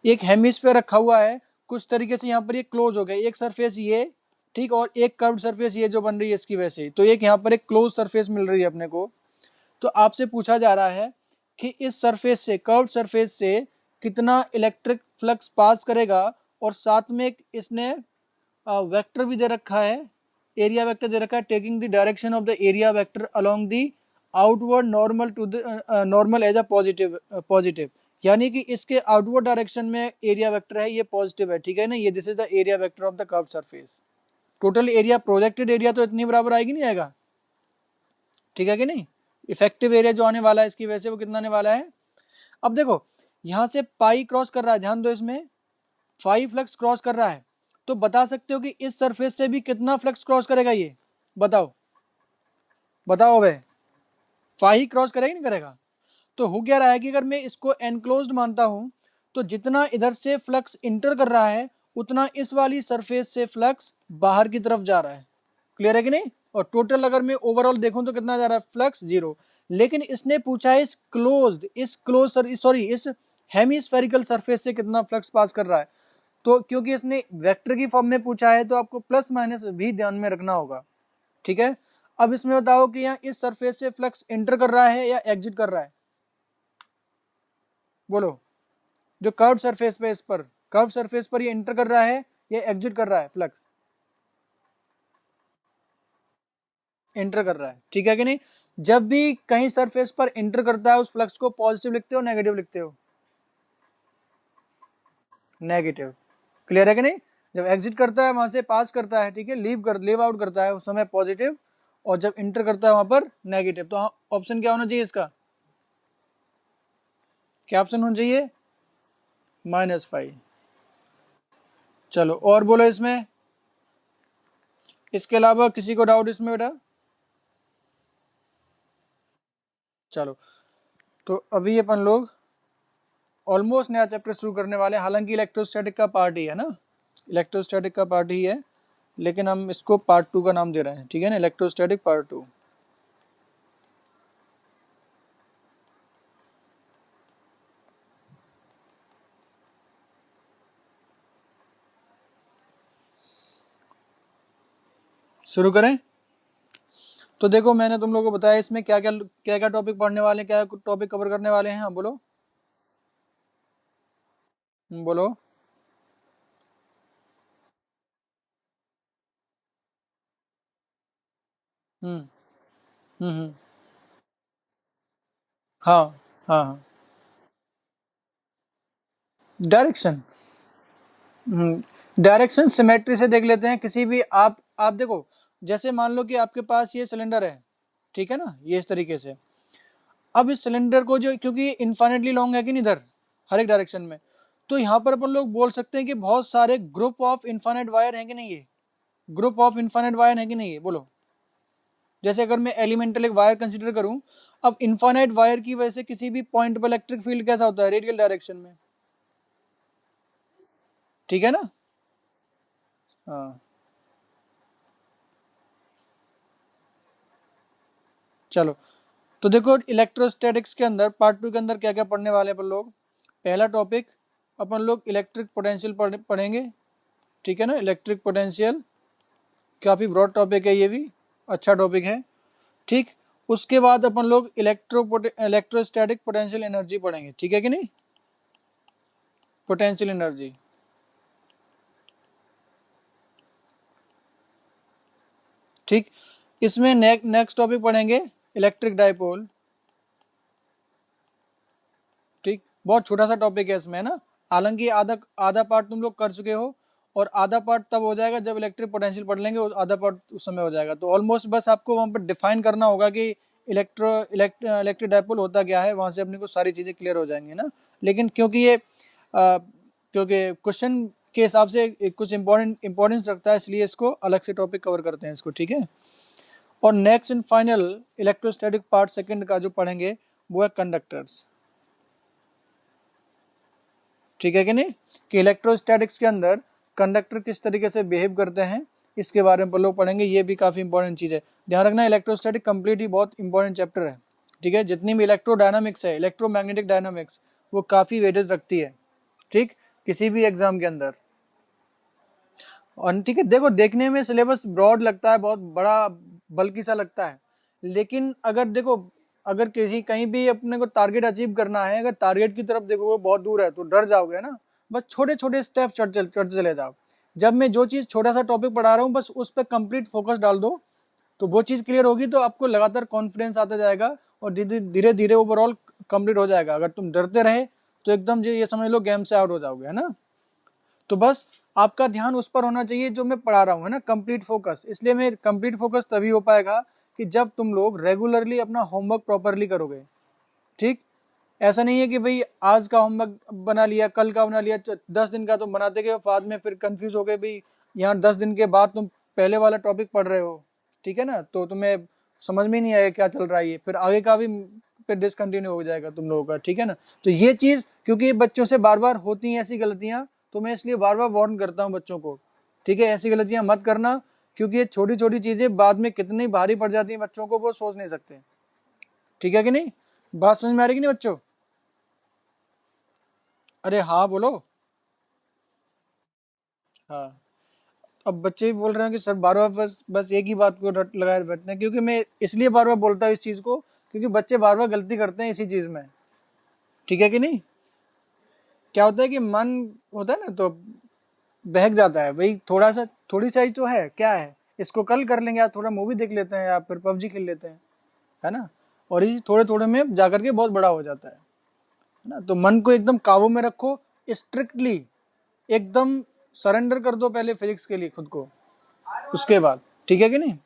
एक हेमिस्फेयर रखा हुआ है कुछ तरीके से, यहाँ पर ये क्लोज हो गया एक सरफेस ये, ठीक, और एक कर्व्ड सरफेस ये जो बन रही है इसकी वजह से, तो एक यहाँ पर एक क्लोज सरफेस मिल रही है अपने को। तो आपसे पूछा जा रहा है कि इस सरफेस से, कर्व्ड सरफेस से कितना इलेक्ट्रिक फ्लक्स पास करेगा, और साथ में इसने वेक्टर भी दे रखा है, एरिया वेक्टर दे रखा है, taking the direction of the area vector along the outward normal to the normal as a positive, यानी कि इसके आउटवर्ड डायरेक्शन में एरिया वेक्टर है, ये पॉजिटिव है, ठीक है ना, ये this is the area vector of the curve surface. Total area, projected area तो इतनी बराबर आएगी, नहीं आएगा, ठीक है कि नहीं, इफेक्टिव एरिया जो आने वाला है इसकी वजह से वो कितना आने वाला है। अब देखो यहां से पाई क्रॉस कर रहा है, ध्यान दो इसमें 5 फ्लक्स क्रॉस कर रहा है, तो बता सकते हो कि इस सरफेस से भी कितना फ्लक्स क्रॉस करेगा ये, बताओ बताओ भाई, 5 क्रॉस करेगा नहीं करेगा। तो हो क्या रहा है कि अगर मैं इसको एनक्लोज्ड मानता हूं, तो जितना इधर से फ्लक्स इंटर कर रहा है उतना इस वाली सरफेस से फ्लक्स बाहर की तरफ जा रहा है, क्लियर है कि नहीं। और टोटल अगर मैं ओवरऑल देखूं तो कितना जा रहा है, फ्लक्स 0। लेकिन इसने पूछा है इस क्लोज सॉरी इस हेमिस्फेरिकल सरफेस से कितना फ्लक्स पास कर रहा है, तो क्योंकि इसने वेक्टर की फॉर्म में पूछा है तो आपको प्लस माइनस भी ध्यान में रखना होगा, ठीक है। अब इसमें बताओ कि यहाँ इस सरफेस से फ्लक्स एंटर कर रहा है या एग्जिट कर रहा है, बोलो, जो कर्व सरफेस पे, इस पर कर्व सरफेस पर ये एंटर कर रहा है या एग्जिट कर रहा है, फ्लक्स एंटर कर रहा है, ठीक है कि नहीं। जब भी कहीं सरफेस पर एंटर करता है उस फ्लक्स को पॉजिटिव लिखते हो नेगेटिव लिखते हो, नेगेटिव, क्लियर है कि नहीं। जब एग्जिट करता है वहां से पास करता है, ठीक है, लीव आउट करता है उस समय पॉजिटिव, और जब इंटर करता है वहां पर नेगेटिव। तो ऑप्शन क्या होना चाहिए इसका, क्या ऑप्शन होना चाहिए, -5। चलो और बोलो इसमें, इसके अलावा किसी को डाउट इसमें बेटा, चलो तो अभी अपन लोग ऑलमोस्ट नया चैप्टर शुरू करने वाले हैं, हालांकि इलेक्ट्रोस्टैटिक का पार्ट ही है ना, इलेक्ट्रोस्टैटिक का पार्ट ही है, लेकिन हम इसको पार्ट 2 का नाम दे रहे हैं, ठीक है ना, इलेक्ट्रोस्टैटिक पार्ट 2। शुरू करें। तो देखो मैंने तुम लोगों को बताया इसमें क्या क्या टॉपिक पढ़ने वाले हैं, क्या टॉपिक कवर करने वाले हैं, हाँ बोलो, बोलो। हम्म हम्म। हाँ हाँ हाँ, डायरेक्शन, डायरेक्शन सिमेट्री से देख लेते हैं किसी भी, आप देखो, जैसे मान लो कि आपके पास ये सिलेंडर है, ठीक है ना, ये इस तरीके से। अब इस सिलेंडर को जो, क्योंकि इन्फाइनेटली लॉन्ग है कि नहीं इधर हर एक डायरेक्शन में, तो यहाँ पर अपन लोग बोल सकते हैं कि बहुत सारे ग्रुप ऑफ इन्फाइनेट वायर है कि नहीं, ये ग्रुप ऑफ इन्फाइनेट वायर है कि नहीं, ये बोलो। जैसे अगर मैं एलिमेंटल एक वायर कंसीडर करूं, अब इन्फाइनाइट वायर की वजह से किसी भी पॉइंट पर इलेक्ट्रिक फील्ड कैसा होता है, रेडियल डायरेक्शन में, ठीक है ना। हाँ चलो, तो देखो इलेक्ट्रोस्टैटिक्स के अंदर पार्ट 2 के अंदर क्या क्या पढ़ने वाले अपन लोग। पहला टॉपिक अपन लोग इलेक्ट्रिक पोटेंशियल पढ़ेंगे, ठीक है ना, इलेक्ट्रिक पोटेंशियल, काफ़ी ब्रॉड टॉपिक है, ये भी अच्छा टॉपिक है, ठीक। उसके बाद अपन लोग इलेक्ट्रोस्टैटिक पोटेंशियल एनर्जी पढ़ेंगे, ठीक है कि नहीं, पोटेंशियल एनर्जी, ठीक। इसमें नेक्स्ट टॉपिक पढ़ेंगे इलेक्ट्रिक डाइपोल, ठीक, बहुत छोटा सा टॉपिक है इसमें ना, हालांकि आधा आधा पार्ट तुम लोग कर चुके हो, और आधा पार्ट तब हो जाएगा जब इलेक्ट्रिक पोटेंशियल पढ़ लेंगे, आधा पार्ट उस समय हो जाएगा। तो ऑलमोस्ट बस आपको वहां पर डिफाइन करना होगा कि इलेक्ट्रिक डायपोल होता क्या है, वहां से अपने को सारी चीजें क्लियर हो जाएंगी ना। लेकिन क्योंकि ये क्योंकि क्वेश्चन के हिसाब से कुछ इंपॉर्टेंस रखता है, इसलिए इसको अलग से टॉपिक कवर करते हैं इसको, ठीक है। और next and final electrostatic part second का जो पढ़ेंगे वो है कंडक्टर्स, ठीक है कि नहीं, कि इलेक्ट्रोस्टैटिक्स के अंदर कंडक्टर किस तरीके से बिहेव करते हैं, इसके बारे में लोग पढ़ेंगे। ये भी काफी इंपॉर्टेंट चीज है, ध्यान रखना। इलेक्ट्रोस्टैटिक कंप्लीट ही बहुत इंपॉर्टेंट चैप्टर है, ठीक है। जितनी भी इलेक्ट्रोडायनामिक्स है, इलेक्ट्रोमैग्नेटिक डायनामिक्स, वो काफी वेटेज रखती है, ठीक, किसी भी एग्जाम के अंदर। और ठीक है, देखो देखने में सिलेबस ब्रॉड लगता है, बहुत बड़ा बल्कि सा लगता है, लेकिन अगर देखो, अगर किसी कहीं भी अपने को टारगेट अचीव करना है, अगर टारगेट की तरफ देखोगे बहुत दूर है तो डर जाओगे ना। बस छोटे छोटे स्टेप चढ़ते चले जाओ। जब मैं जो चीज छोटा सा टॉपिक पढ़ा रहा हूँ, बस उस पर कंप्लीट फोकस डाल दो, तो वो चीज क्लियर होगी, तो आपको लगातार कॉन्फिडेंस आता जाएगा और धीरे धीरे ओवरऑल कंप्लीट हो जाएगा। अगर तुम डरते रहे तो एकदम ये समझ लो गेम से आउट हो जाओगे, है ना। तो बस आपका ध्यान उस पर होना चाहिए जो मैं पढ़ा रहा हूँ, है ना, कंप्लीट फोकस। इसलिए मैं कंप्लीट फोकस तभी हो पाएगा कि जब तुम लोग रेगुलरली अपना होमवर्क प्रॉपरली करोगे, ठीक। ऐसा नहीं है कि भाई आज का होमवर्क बना लिया, कल का बना लिया, 10 दिन का तुम बनाते गए, बाद में फिर कंफ्यूज हो गए भाई, यहाँ 10 दिन के बाद तुम पहले वाला टॉपिक पढ़ रहे हो, ठीक है ना, तो तुम्हें समझ में नहीं आएगा क्या चल रहा है, ये फिर आगे का भी फिर डिसकंटिन्यू हो जाएगा तुम लोगों का, ठीक है ना। तो ये चीज क्योंकि बच्चों से बार बार होती हैं ऐसी गलतियां, तो मैं इसलिए बार बार वार्न करता हूँ बच्चों को, ठीक है, ऐसी गलतियां मत करना, क्योंकि ये छोटी छोटी चीजें बाद में कितनी भारी पड़ जाती हैं बच्चों को, वो सोच नहीं सकते, ठीक है कि नहीं। बात समझ में आ रही कि नहीं बच्चों? अरे हाँ बोलो। हाँ, अब बच्चे भी बोल रहे हैं कि सर बार बार बस एक ही बात को रट लगाए बैठते हैं, क्योंकि मैं इसलिए बार बार बोलता हूँ इस चीज को, क्योंकि बच्चे बार बार गलती करते हैं इसी चीज में, ठीक है कि नहीं। क्या होता है कि मन होता है ना, तो बहक जाता है भाई, थोड़ी सा ही तो है, क्या है, इसको कल कर लेंगे, या थोड़ा मूवी देख लेते हैं, या फिर पबजी खेल लेते हैं, है ना। और ये थोड़े थोड़े में जाकर के बहुत बड़ा हो जाता है ना। तो मन को एकदम काबू में रखो, स्ट्रिक्टली एकदम सरेंडर कर दो पहले फिजिक्स के लिए खुद को, उसके बाद, ठीक है कि नहीं।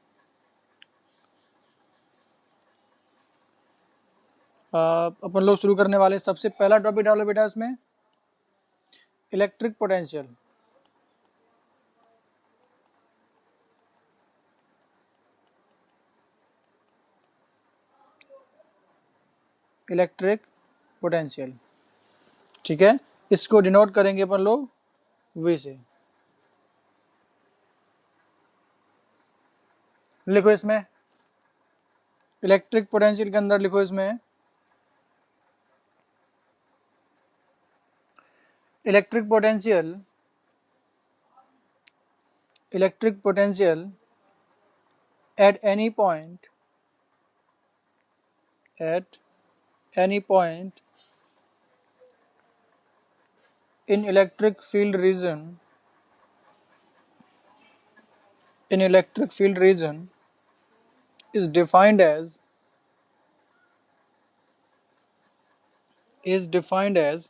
अपन लोग शुरू करने वाले, सबसे पहला टॉपिक डालो बेटा इसमें, इलेक्ट्रिक पोटेंशियल। इलेक्ट्रिक पोटेंशियल, ठीक है, इसको डिनोट करेंगे अपन लोग वी से। लिखो इसमें, इलेक्ट्रिक पोटेंशियल के अंदर लिखो इसमें, electric potential, electric potential at any point, at any point in electric field region, in electric field region is defined as, is defined as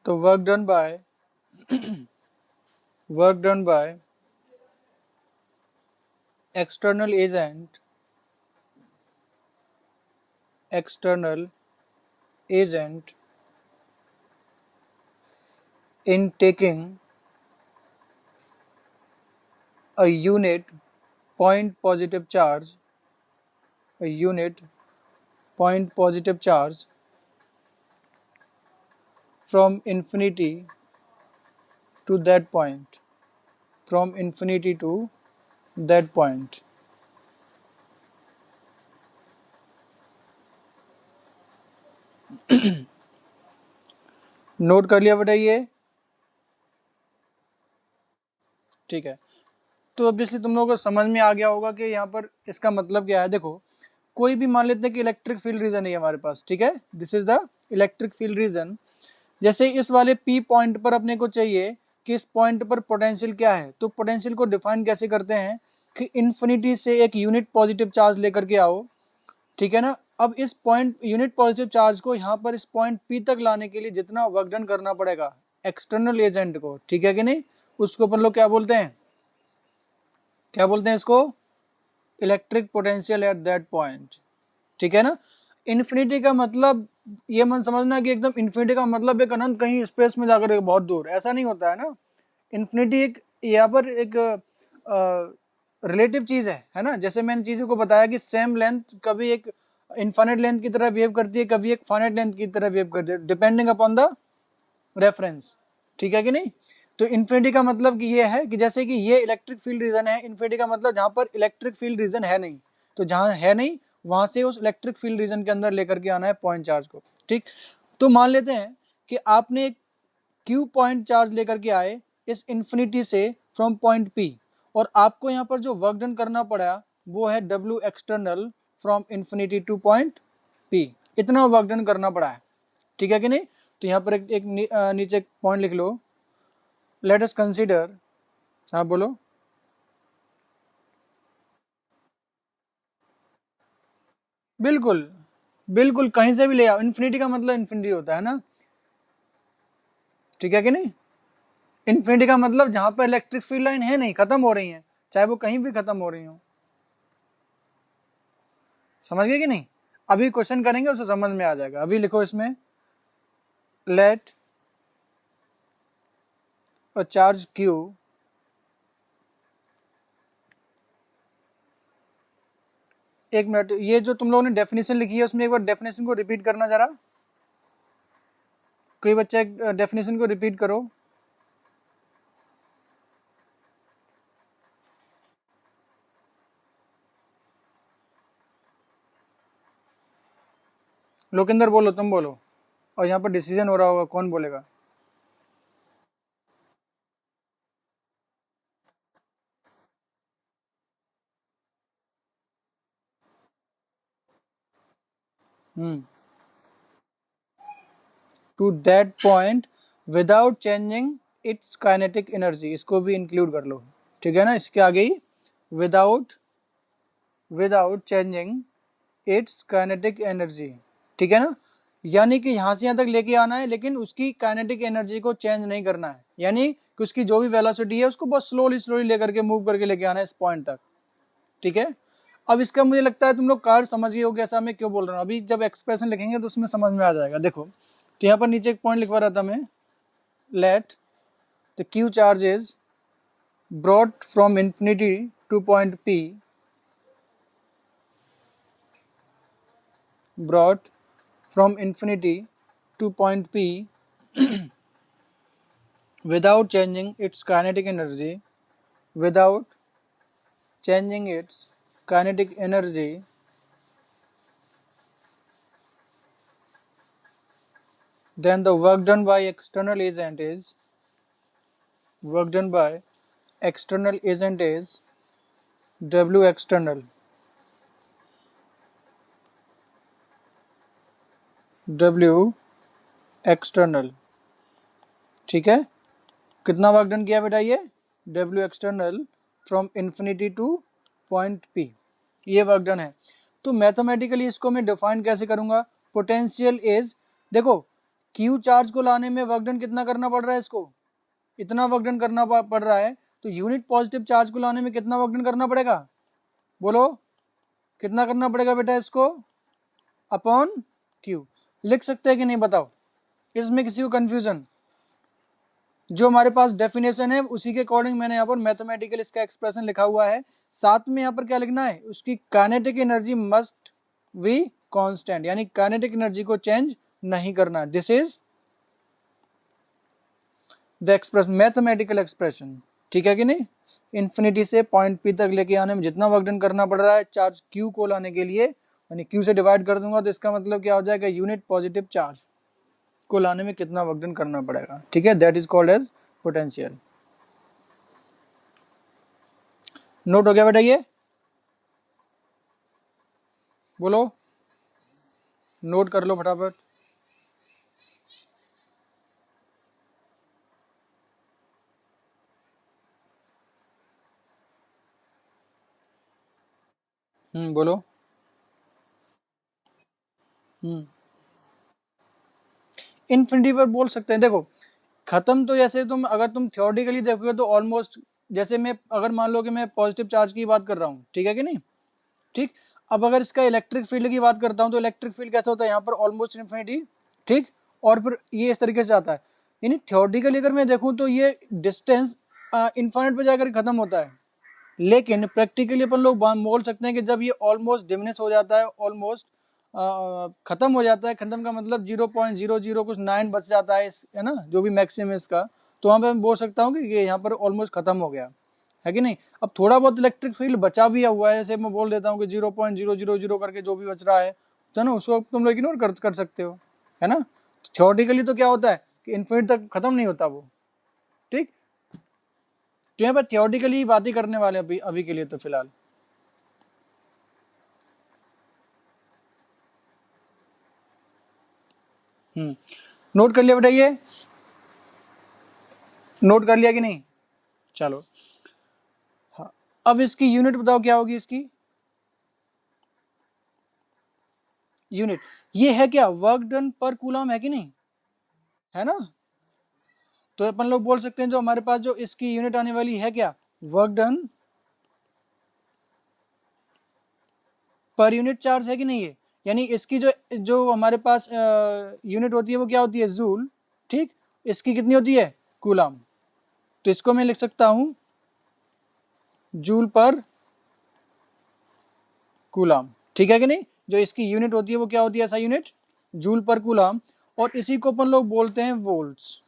the work done by, work done by external agent, external agent in taking a unit point positive charge, a unit point positive charge from infinity to that point, from infinity to that point. Note कर लिया बेटा ये, ठीक है। तो obviously तुम लोगों को समझ में आ गया होगा कि यहाँ पर इसका मतलब क्या है। देखो, कोई भी मान लेते हैं कि इलेक्ट्रिक फील्ड रीजन है हमारे पास, ठीक है, this is the electric field region. जैसे इस वाले पी पॉइंट पर अपने को चाहिए कि इस पॉइंट पर पोटेंशियल क्या है, तो पोटेंशियल को डिफाइन कैसे करते हैं कि इन्फिनिटी से एक यूनिट पॉजिटिव चार्ज लेकर के आओ, ठीक है ना। अब इस पॉइंट यूनिट पॉजिटिव चार्ज को यहाँ पर इस पॉइंट पी तक लाने के लिए जितना वर्क डन करना पड़ेगा एक्सटर्नल एजेंट को, ठीक है कि नहीं, उसको अपन लोग क्या बोलते हैं, क्या बोलते हैं इसको, electric potential at that point, ठीक है ना। इन्फिनिटी का मतलब ये मन समझना कि एकदम इन्फिनिटी का मतलब एक अनंत कहीं स्पेस में जाकर बहुत दूर, ऐसा नहीं होता है ना। इन्फिनिटी एक यहाँ पर एक रिलेटिव चीज है ना। जैसे मैंने चीजों को बताया कि सेम लेंथ कभी एक इनफाइनाइट लेंथ की तरह बिहेव करती है, कभी एक फाइनाइट लेंथ की तरह बिहेव करती है, डिपेंडिंग अपॉन द रेफरेंस, ठीक है कि नहीं। तो इन्फिनिटी का मतलब कि ये है कि जैसे कि ये इलेक्ट्रिक फील्ड रीजन है, इन्फिनिटी का मतलब जहां पर इलेक्ट्रिक फील्ड रीजन है नहीं, तो जहां है नहीं वहां से उस इलेक्ट्रिक फील्ड रीजन के अंदर लेकर के आना है पॉइंट चार्ज को, ठीक। तो मान लेते हैं कि आपने एक क्यू पॉइंट चार्ज लेकर के आए इस इन्फिनिटी से फ्रॉम पॉइंट पी, और आपको यहाँ पर जो वर्क डन करना पड़ा वो है W external from infinity to point P, इतना वर्क डन करना पड़ा है, ठीक है कि नहीं। तो यहाँ पर नीचे एक पॉइंट लिख लो, लेट अस कंसीडर, हाँ बोलो। बिल्कुल बिल्कुल, कहीं से भी ले आओ, इन्फिनिटी का मतलब इन्फिनिटी होता है ना, ठीक है कि नहीं। इन्फिनिटी का मतलब जहां पर इलेक्ट्रिक फील्ड लाइन है नहीं, खत्म हो रही है, चाहे वो कहीं भी खत्म हो रही हो, समझ गए कि नहीं। अभी क्वेश्चन करेंगे उसको समझ में आ जाएगा। अभी लिखो इसमें, लेट अ चार्ज क्यू एक मिनट, ये जो तुम लोगों ने डेफिनेशन लिखी है उसमें एक बार डेफिनेशन को रिपीट करना जरा, कोई बच्चा एक डेफिनेशन को रिपीट करो। लोकेंद्र बोलो, तुम बोलो, और यहाँ पर डिसीजन हो रहा होगा कौन बोलेगा। To that point without changing its kinetic energy, इसको भी इंक्लूड कर लो, ठीक है ना। इसके आगे ही without without changing its kinetic energy, ठीक है ना। यानी कि यहां से यहां तक लेके आना है लेकिन उसकी काइनेटिक एनर्जी को चेंज नहीं करना है, यानी कि उसकी जो भी वेलोसिटी है उसको बहुत स्लोली स्लोली लेकर के मूव करके लेके आना है इस पॉइंट तक, ठीक है। अब इसका मुझे लगता है तुम लोग कार्ड समझ गए हो कि ऐसा मैं क्यों बोल रहा हूँ। अभी जब एक्सप्रेशन लिखेंगे तो उसमें समझ में आ जाएगा। देखो, तो यहाँ पर नीचे एक पॉइंट लिखवा रहा था मैं, let the Q charge is brought from infinity to point P, brought from infinity to point P without changing its kinetic energy, without changing its kinetic energy, then the work done by external agent is work done by external agent is W external, W external, ठीक है। कितना work done किया बेटा ये, W external from infinity to point P, ये work done है। तो mathematically इसको मैं डिफाइन कैसे करूंगा, पोटेंशियल इज, देखो Q चार्ज को लाने में वर्क डन कितना करना पड़ रहा है, इसको इतना वर्क डन करना पड़ रहा है, तो यूनिट पॉजिटिव चार्ज को लाने में कितना वर्क डन करना पड़ेगा, बोलो कितना करना पड़ेगा बेटा इसको, अपॉन Q। लिख सकते हैं कि नहीं बताओ, इसमें किसी को कंफ्यूजन। जो हमारे पास डेफिनेशन है उसी के अकॉर्डिंग मैंने यहाँ पर मैथमेटिकल इसका एक्सप्रेशन लिखा हुआ है। साथ में यहाँ पर क्या लिखना है, उसकी kinetic energy must be constant, यानी काइनेटिक एनर्जी को चेंज नहीं करना। This is the expression, mathematical expression, ठीक है कि नहीं। इन्फिनिटी से पॉइंट पी तक लेके आने में जितना वर्क डन करना पड़ रहा है चार्ज क्यू को लाने के लिए, यानी क्यू से डिवाइड कर दूंगा तो इसका मतलब क्या हो जाएगा, यूनिट पॉजिटिव चार्ज को लाने में कितना वर्क डन करना पड़ेगा, ठीक है। That is called as potential. Note हो गया बेटा ये, बोलो, नोट कर लो फटाफट। बोलो। इन्फिनिटी पर बोल सकते हैं, देखो खत्म तो जैसे तुम अगर तुम थ्योरेटिकली देखोगे तो ऑलमोस्ट, जैसे मैं अगर मान लो कि मैं पॉजिटिव चार्ज की बात कर रहा हूँ, ठीक है कि नहीं, ठीक। अब अगर इसका इलेक्ट्रिक फील्ड की बात करता हूँ तो इलेक्ट्रिक फील्ड कैसा होता है, यहाँ पर ऑलमोस्ट इन्फिनिटी, ठीक, और फिर ये इस तरीके से आता है। यानी थ्योरेटिकली अगर मैं देखूँ तो ये डिस्टेंस इन्फाइनाइट पे जाकर खत्म होता है, लेकिन प्रैक्टिकली अपन लोग बोल सकते हैं कि जब ये ऑलमोस्ट डिमिनिश हो जाता है, ऑलमोस्ट खत्म हो जाता है, खत्म का मतलब 0.00 कुछ 9 बच जाता है है ना, जो भी मैक्सिमम है इसका, तो वहाँ पे मैं बोल सकता हूँ कि ये यहाँ पर ऑलमोस्ट खत्म हो गया है कि नहीं। अब थोड़ा बहुत इलेक्ट्रिक फील्ड बचा भी हुआ है, जैसे मैं बोल देता हूँ कि 0.000 करके जो भी बच रहा है ना, उसको तुम लोग इग्नोर कर सकते हो, है ना। थ्योरेटिकली तो क्या होता है कि इन्फिनिट तक खत्म नहीं होता वो, ठीक। तो यहाँ पर थ्योरेटिकली बात ही करने वाले अभी अभी के लिए तो फिलहाल। नोट कर लिया बेटा, ये नोट कर लिया कि नहीं? चलो हाँ, अब इसकी यूनिट बताओ क्या होगी इसकी यूनिट। ये है क्या, वर्क डन पर कूलम है कि नहीं, है ना। तो अपन लोग बोल सकते हैं जो हमारे पास जो इसकी यूनिट आने वाली है क्या, work done per unit charge है कि नहीं है। यानी इसकी जो जो हमारे पास यूनिट होती है वो क्या होती है, जूल, ठीक। इसकी कितनी होती है, कूलम। तो इसको मैं लिख सकता हूं जूल पर कूलम, ठीक है कि नहीं। जो इसकी यूनिट होती है वो क्या होती है, ऐसा यूनिट जूल पर कूलम, और इसी को अपन लोग बोलते हैं वोल्ट्स,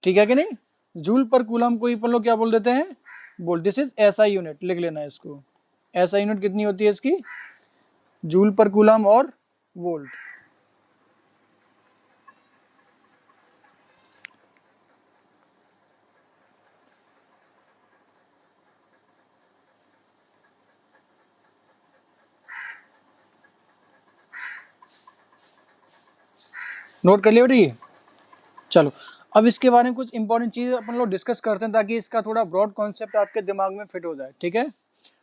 ठीक है कि नहीं। जूल पर कूलम को अपन लोग क्या बोल देते हैं, वोल्ट। दिस इज ऐसा यूनिट, लिख लेना इसको। ऐसा यूनिट कितनी होती है इसकी, जूल पर कूलम और वोल्ट। नोट कर लिया बेटा ये। चलो अब इसके बारे में कुछ इंपॉर्टेंट चीज अपन लोग डिस्कस करते हैं ताकि इसका थोड़ा ब्रॉड कॉन्सेप्ट आपके दिमाग में फिट हो जाए, ठीक है।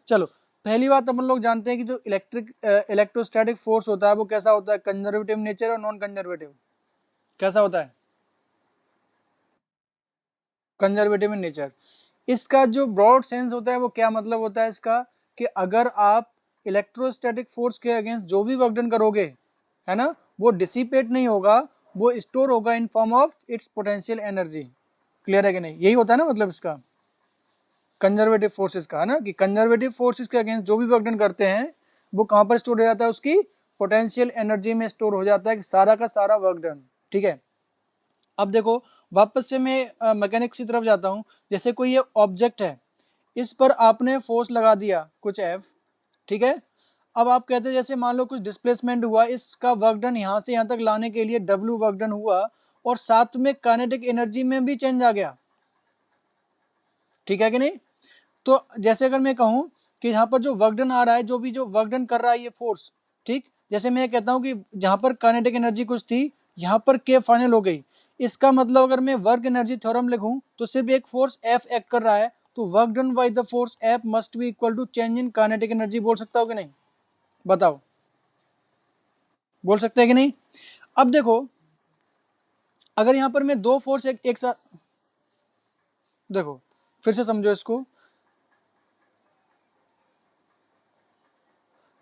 चलो पहली बात अपन लोग जानते हैं कि जो इलेक्ट्रोस्टैटिक फोर्स होता है वो कैसा होता है, कंजर्वेटिव नेचर और नॉन कंजर्वेटिव। कैसा होता है, कंजर्वेटिव इन नेचर। इसका जो ब्रॉड सेंस होता है वो क्या मतलब होता है इसका, कि अगर आप इलेक्ट्रोस्टैटिक फोर्स के अगेंस्ट जो भी वर्क डन करोगे, है ना, वो डिसिपेट नहीं होगा, वो स्टोर होगा in form of its potential energy. Clear है कि नहीं, यही होता है ना मतलब इसका कंजर्वेटिव फोर्सेस का, है ना, कि कंजर्वेटिव फोर्सेस के अगेंस्ट जो भी वर्क डन करते हैं वो कहां पर स्टोर हो जाता है, उसकी पोटेंशियल एनर्जी में स्टोर हो जाता है, कि सारा का सारा वर्क डन, ठीक है। अब देखो वापस से मैं मैकेनिक्स की तरफ जाता हूं। जैसे कोई ये ऑब्जेक्ट है, इस पर आपने फोर्स लगा दिया कुछ एफ, ठीक है। अब आप कहते हैं जैसे मान लो कुछ डिस्प्लेसमेंट हुआ, इसका वर्क डन यहां से यहां तक लाने के लिए डब्ल्यू वर्क डन हुआ, और साथ में काइनेटिक एनर्जी में भी चेंज आ गया, ठीक है कि नहीं। तो जैसे अगर मैं कहूं कि यहाँ पर जो वर्क डन आ रहा है, जो भी जो वर्क डन कर रहा है ये फोर्स, ठीक। जैसे मैं कहता हूं कि जहां पर काइनेटिक एनर्जी कुछ थी, यहाँ पर के फाइनल हो गई। इसका मतलब अगर मैं वर्क एनर्जी थ्योरम लिखूं तो सिर्फ एक फोर्स एफ एक्ट कर रहा है, तो work done by the force F must be equal to change in kinetic energy. बोल सकता हूं कि नहीं, बताओ, बोल सकते हैं कि नहीं। अब देखो अगर यहां पर मैं दो फोर्स एक साथ, देखो फिर से समझो इसको।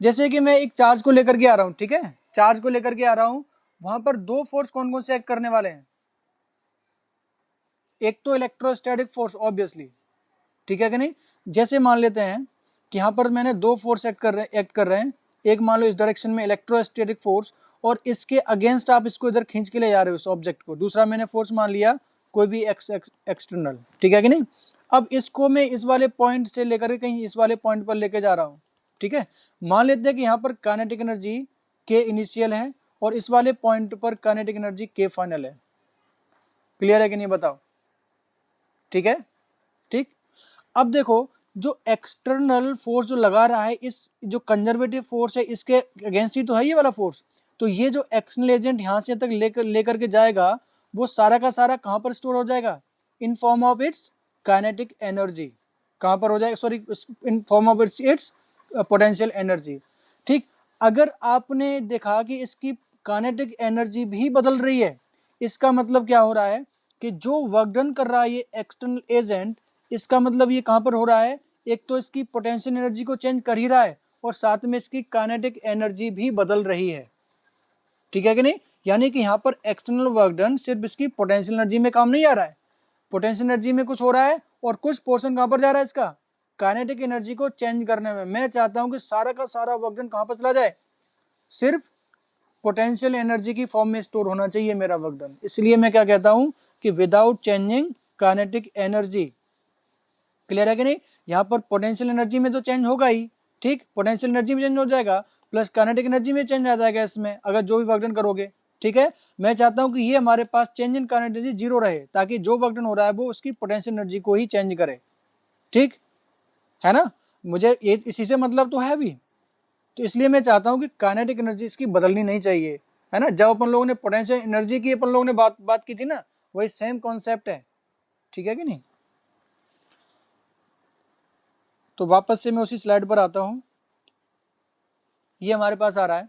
जैसे कि मैं एक चार्ज को लेकर के आ रहा हूं, ठीक है, चार्ज को लेकर के आ रहा हूं, वहां पर दो फोर्स कौन कौन से एक्ट करने वाले हैं, एक तो इलेक्ट्रोस्टैटिक फोर्स ऑब्वियसली, ठीक है कि नहीं। जैसे मान लेते हैं कि यहां पर मैंने दो फोर्स एक्ट कर रहे हैं, एक मान लो इस डायरेक्शन में इलेक्ट्रोस्टैटिक फोर्स, और इसके अगेंस्ट आप इसको इधर खींच के ले जा रहे हो इस ऑब्जेक्ट को, दूसरा मैंने फोर्स मान लिया कोई भी एक्सटर्नल, ठीक है कि नहीं। अब इसको मैं इस वाले पॉइंट से लेकर के कहीं इस वाले पॉइंट पर लेके जा रहा हूं, ठीक है। मान लेते हैं कि यहाँ पर काइनेटिक एनर्जी के इनिशियल है और इस वाले पॉइंट पर काइनेटिक एनर्जी के फाइनल है। क्लियर है कि नहीं, बताओ, ठीक है, ठीक। अब देखो जो एक्सटर्नल फोर्स जो लगा रहा है, इस जो कंजर्वेटिव फोर्स है इसके अगेंस्ट ही तो है ये वाला फोर्स, तो ये जो एक्सटर्नल एजेंट यहां से तक लेकर के जाएगा, वो सारा का सारा कहां पर स्टोर हो जाएगा, in form of its kinetic energy. कहां पर हो जाएगा, sorry, in form of its potential energy, ठीक। अगर आपने देखा कि इसकी काइनेटिक एनर्जी भी बदल रही है, इसका मतलब क्या हो रहा है कि जो वर्क डन कर रहा है ये एक्सटर्नल एजेंट, इसका मतलब ये कहां पर हो रहा है, एक तो इसकी पोटेंशियल एनर्जी को चेंज कर ही रहा है और साथ में इसकी काइनेटिक एनर्जी भी बदल रही है, ठीक है कि नहीं। यानी कि यहाँ पर एक्सटर्नल वर्क डन सिर्फ इसकी पोटेंशियल एनर्जी में काम नहीं आ रहा है, पोटेंशियल एनर्जी में कुछ हो रहा है और कुछ पोर्शन कहाँ पर जा रहा है इसका, काइनेटिक एनर्जी को चेंज करने में। मैं चाहता हूं कि सारा का सारा वर्क डन कहां पर चला जाए, सिर्फ पोटेंशियल एनर्जी की फॉर्म में स्टोर होना चाहिए मेरा वर्क डन। इसलिए मैं क्या कहता हूं कि without changing kinetic energy. Clear है कि नहीं। यहाँ पर पोटेंशियल एनर्जी में तो चेंज होगा ही, ठीक, पोटेंशियल एनर्जी में चेंज हो जाएगा प्लस काइनेटिक एनर्जी में चेंज आ जाएगा इसमें, अगर जो भी वर्क डन करोगे, ठीक है। मैं चाहता हूं कि ये हमारे पास change in kinetic energy zero रहे, ताकि जो वर्क डन हो रहा है वो उसकी पोटेंशियल एनर्जी को ही चेंज करे, ठीक है ना। मुझे ये इसी से मतलब तो है भी, तो इसलिए मैं चाहता हूं कि काइनेटिक एनर्जी इसकी बदलनी नहीं चाहिए, है ना। जब अपन लोगों ने पोटेंशियल एनर्जी की अपन लोगों ने बात की थी ना, वही सेम कॉन्सेप्ट है, ठीक है कि नहीं। तो वापस से मैं उसी स्लाइड पर आता हूं, ये हमारे पास आ रहा है।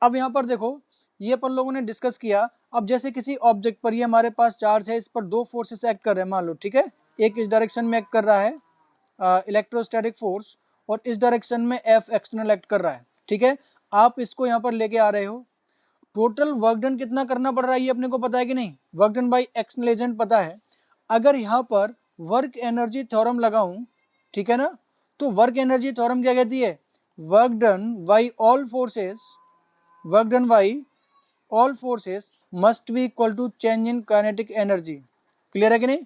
अब यहाँ पर देखो, ये अपन लोगों ने डिस्कस किया। अब जैसे किसी ऑब्जेक्ट पर ये हमारे पास चार्ज है, इस पर दो फोर्सेस एक्ट कर रहे हैं मान लो, ठीक है। एक इस डायरेक्शन में एक्ट कर रहा है इलेक्ट्रोस्टैटिक फोर्स, और इस डायरेक्शन में एफ एक्सटर्नल एक्ट कर रहा है, ठीक है। आप इसको यहाँ पर लेके आ रहे हो, टोटल वर्क डन कितना करना पड़ रहा है ये अपने को पता है कि नहीं, work done by external agent पता है। अगर यहाँ पर वर्क एनर्जी थ्योरम लगाऊं, ठीक है ना, तो वर्क एनर्जी थ्योरम क्या कहती है, work done by all forces, work done by all forces must be equal to change in kinetic energy. Clear है कि नहीं।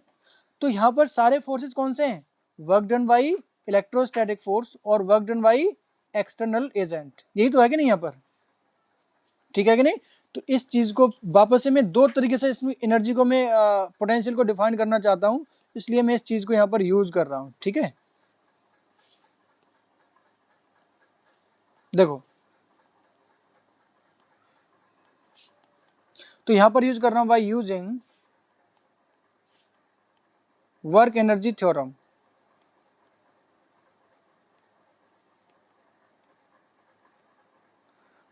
तो यहाँ पर सारे फोर्सेस कौन से हैं, work done by electrostatic force और work done by external agent, यही तो है कि नहीं यहाँ पर, ठीक है कि नहीं। तो इस चीज को वापस से मैं दो तरीके से इसमें एनर्जी को मैं पोटेंशियल को डिफाइन करना चाहता हूं, इसलिए मैं इस चीज को यहाँ पर यूज कर रहा हूं, ठीक है। देखो, तो यहां पर यूज कर रहा हूं by using work energy theorem.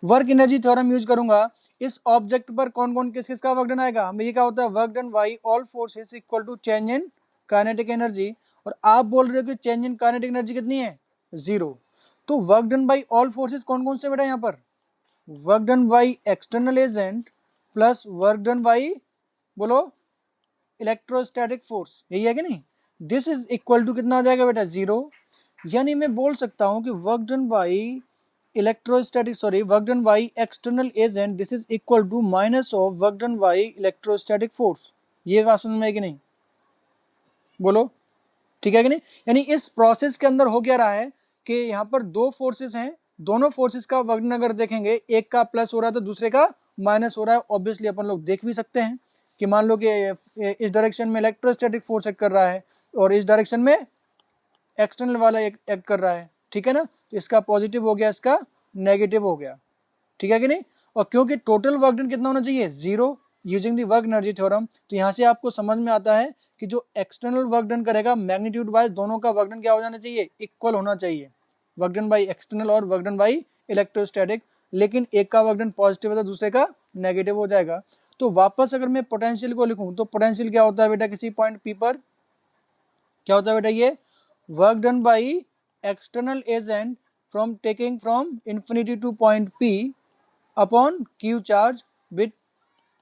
Work energy theorem use करूंगा, इस ऑब्जेक्ट पर कौन कौन किस किस का वर्क डन आएगा, हमें ये क्या होता है, work done by all forces equal to change in kinetic energy. और आप बोल रहे हो कि चेंज इन काइनेटिक एनर्जी कितनी है, जीरो। तो work done by all forces कौन कौन से बेटा यहाँ पर, work done by external agent plus work done by, बोलो, इलेक्ट्रोस्टैटिक फोर्स, यही है कि नहीं। दिस इज इक्वल टू कितना आ जाएगा बेटा, जीरो। यानी मैं बोल सकता हूं कि work done by electrostatic, sorry, work done by external agent, this is equal to minus of work done by electrostatic force. ये बात समझ में है कि नहीं, बोलो, ठीक है कि नहीं। यानी इस प्रोसेस के अंदर हो क्या रहा है कि यहाँ पर दो फोर्सेस हैं, दोनों फोर्सेस का वर्क डन अगर देखेंगे, एक का प्लस हो रहा है तो दूसरे का माइनस हो रहा है। ऑब्वियसली अपन लोग देख भी सकते हैं कि मान लो कि इस डायरेक्शन में इलेक्ट्रोस्टैटिक फोर्स एक्ट कर रहा है और इस डायरेक्शन में एक्सटर्नल वाला एक्ट कर रहा है, ठीक है ना। तो इसका पॉजिटिव हो गया, इसका नेगेटिव हो गया, ठीक है कि नहीं। और क्योंकि टोटल वर्क डन कितना होना चाहिए, zero, using the work energy theorem. तो यहां से आपको समझ में आता है कि जो एक्सटर्नल वर्क डन करेगा मैग्नीट्यूड वाइज दोनों का वर्क डन क्या हो जाना चाहिए, इक्वल होना चाहिए, वर्क डन बाई एक्सटर्नल और वर्क डन बाई इलेक्ट्रोस्टैटिक। लेकिन एक का वर्क डन पॉजिटिव है तो दूसरे का नेगेटिव हो जाएगा। तो वापस अगर मैं पोटेंशियल को लिखूं तो पोटेंशियल क्या होता है बेटा, किसी पॉइंट पी पर क्या होता है बेटा, ये work done by external agent from taking from infinity to point P upon Q charge with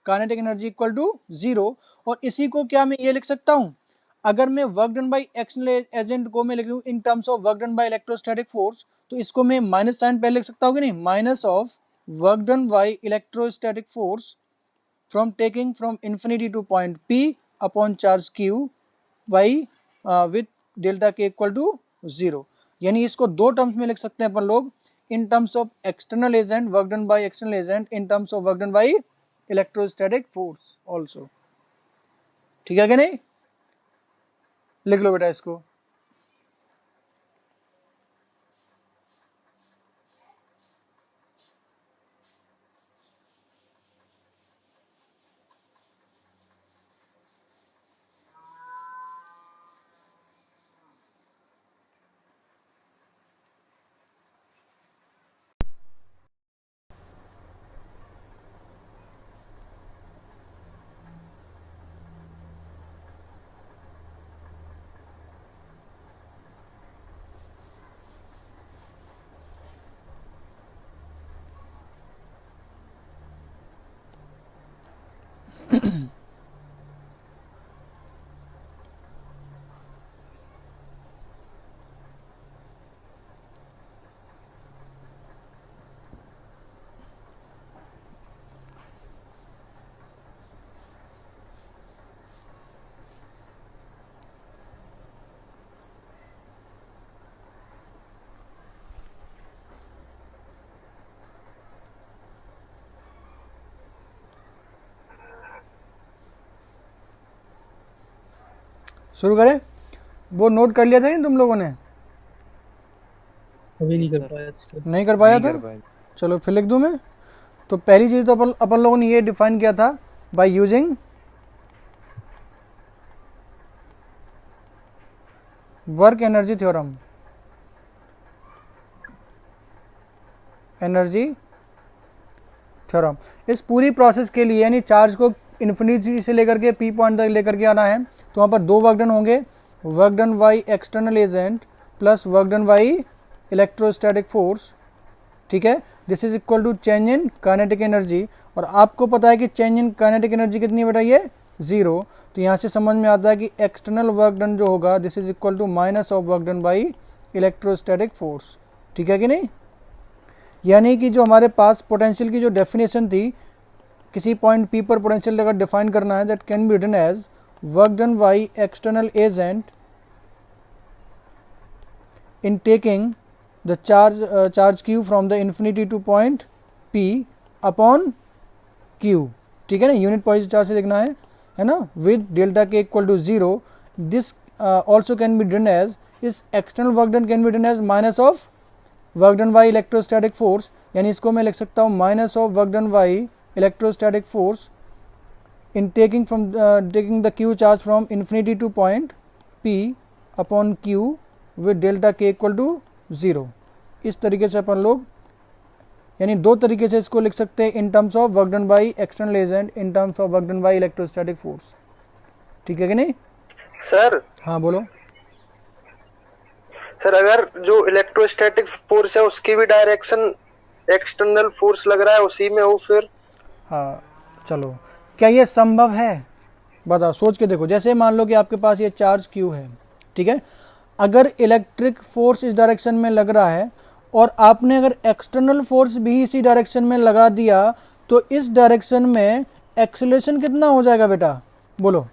kinetic energy equal to zero. और इसी को क्या मैं ये लिख सकता हूं, अगर मैं work done by external agent को मैं लिख लूं in terms of work done by electrostatic force, तो इसको मैं माइनस साइन पहले लिख सकता हूं कि नहीं, minus of work done by electrostatic force from taking from infinity to point P upon charge Q by with delta के इक्वल टू जीरो। यानी इसको दो टर्म्स में लिख सकते हैं अपन लोग, in terms of external agent work done by external agent, in terms of work done by electrostatic force also, ठीक है कि नहीं। लिख लो बेटा इसको। शुरू करें? वो नोट कर लिया था नहीं तुम लोगों ने? अभी नहीं कर पाया था। नहीं कर पाया नहीं था? कर पाए। चलो फिर लिख दूं मैं। तो पहली चीज तो अपन अपन लोगों ने ये डिफाइन किया था by using work energy theorem. Energy theorem इस पूरी प्रोसेस के लिए, यानी चार्ज को इन्फिनिटी से लेकर के पी पॉइंट तक लेकर के आना है, तो वहाँ पर दो वर्क डन होंगे, work done by external agent plus work done by electrostatic force. ठीक है, this is equal to change in kinetic energy, और आपको पता है कि चेंज इन काइनेटिक एनर्जी कितनी बताइए? 0। तो यहाँ से समझ में आता है कि एक्सटर्नल वर्क डन जो होगा this is equal to minus of work done by electrostatic force. ठीक है कि नहीं? यानी कि जो हमारे पास पोटेंशियल की जो डेफिनेशन थी, किसी पॉइंट पी पर पोटेंशियल अगर डिफाइन करना है, that can be written as work done by external agent in taking the charge q from the infinity to point p upon q। ठीक है ना, यूनिट पॉजिटिव चार्ज से लिखना है ना, विद डेल्टा के equal to 0। This also can be done as, इस external work done can be done as minus of work done by electrostatic force, यानी इसको मैं लिख सकता हूँ minus of work done by electrostatic force in taking the q charge from infinity to point p upon q with delta के equal to 0। इस तरीके से अपन लोग, यानी दो तरीके से इसको लिख सकते हैं, in terms of work done by external agent, in terms of work done by electrostatic force. ठीक है कि नहीं? सर हाँ बोलो। सर अगर जो इलेक्ट्रोस्टैटिक फोर्स है उसकी भी डायरेक्शन एक्सटर्नल फोर्स लग रहा है उसी में हो फिर? हाँ चलो, क्या ये संभव है? बताओ, सोच के देखो। जैसे मान लो कि आपके पास ये चार्ज q है, ठीक है, अगर इलेक्ट्रिक फोर्स इस डायरेक्शन में लग रहा है और आपने अगर एक्सटर्नल फोर्स भी इसी डायरेक्शन में लगा दिया, तो इस डायरेक्शन में एक्सेलरेशन कितना हो जाएगा बेटा? बोलो,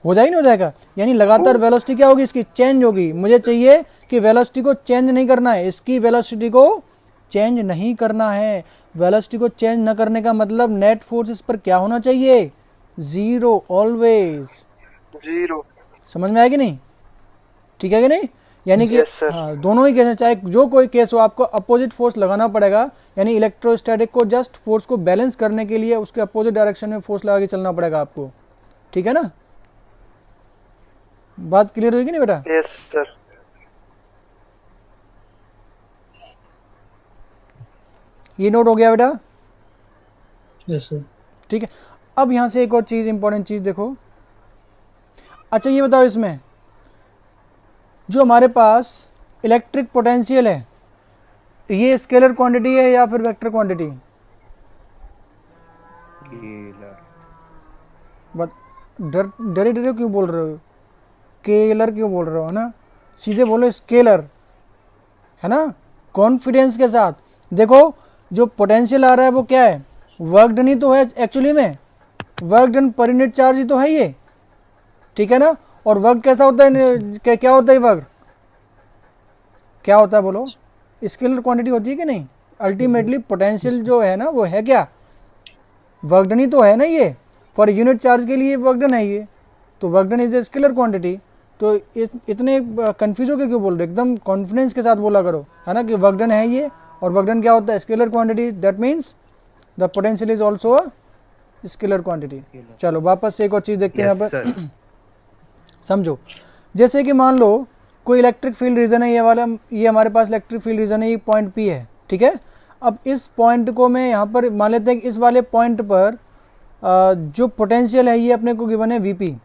हो जाएगी नहीं हो जाएगा? यानी लगातार वेलोसिटी क्या होगी? इसकी चेंज होगी। मुझे चाहिए कि वेलोसिटी को चेंज नहीं करना है, इसकी वेलोसिटी को चेंज नहीं करना है। वेलोसिटी को चेंज न करने का मतलब नेट फोर्स इस पर क्या होना चाहिए? 0, ऑलवेज 0। समझ में आएगी नहीं? ठीक है कि नहीं? यानी कि Yes, sir. हाँ, दोनों ही केस हैं, चाहे जो कोई केस हो, आपको अपोजिट फोर्स लगाना पड़ेगा। यानी इलेक्ट्रोस्टैटिक को जस्ट फोर्स को बैलेंस करने के लिए उसके अपोजिट डायरेक्शन में फोर्स लगा के चलना पड़ेगा आपको। ठीक है ना? बात क्लियर होगी नहीं बेटा? Yes sir. ये नोट हो गया बेटा? Yes sir. ठीक है, अब यहां से एक और चीज, इंपॉर्टेंट चीज देखो। अच्छा ये बताओ, इसमें जो हमारे पास इलेक्ट्रिक पोटेंशियल है, ये स्केलर क्वांटिटी है या फिर वेक्टर क्वांटिटी? बट डरे डरे क्यों बोल रहे हो? स्केलर क्यों बोल रहे हो? है ना, सीधे बोलो स्केलर, है ना, कॉन्फिडेंस के साथ। देखो जो पोटेंशियल आ रहा है वो क्या है? वर्क डन ही तो है एक्चुअली में, work done per unit charge ही तो है ये। ठीक है ना? और वर्क कैसा होता है? क्या होता है वर्क? क्या होता है बोलो? स्केलर क्वांटिटी होती है कि नहीं? अल्टीमेटली पोटेंशियल जो है ना वो है क्या? वर्क डन ही तो है ना ये, फॉर यूनिट चार्ज के लिए वर्क डन है ये, तो work done is a scalar quantity. तो इतने कंफ्यूज होकर क्यों बोल रहे? एकदम कॉन्फिडेंस के साथ बोला करो, है ना, कि वर्क डन है ये, और वर्क डन क्या होता है? Scalar quantity. That means the potential is also a scalar quantity. चलो वापस से एक और चीज देखते हैं यहाँ पर। समझो, जैसे कि मान लो कोई इलेक्ट्रिक फील्ड रीजन है, ये वाला, ये हमारे पास इलेक्ट्रिक फील्ड रीजन है, ये पॉइंट पी है। ठीक है, अब इस पॉइंट को मैं यहाँ पर मान लेते हैं कि इस वाले पॉइंट पर जो पोटेंशियल है ये अपने को गिवन है वीपी।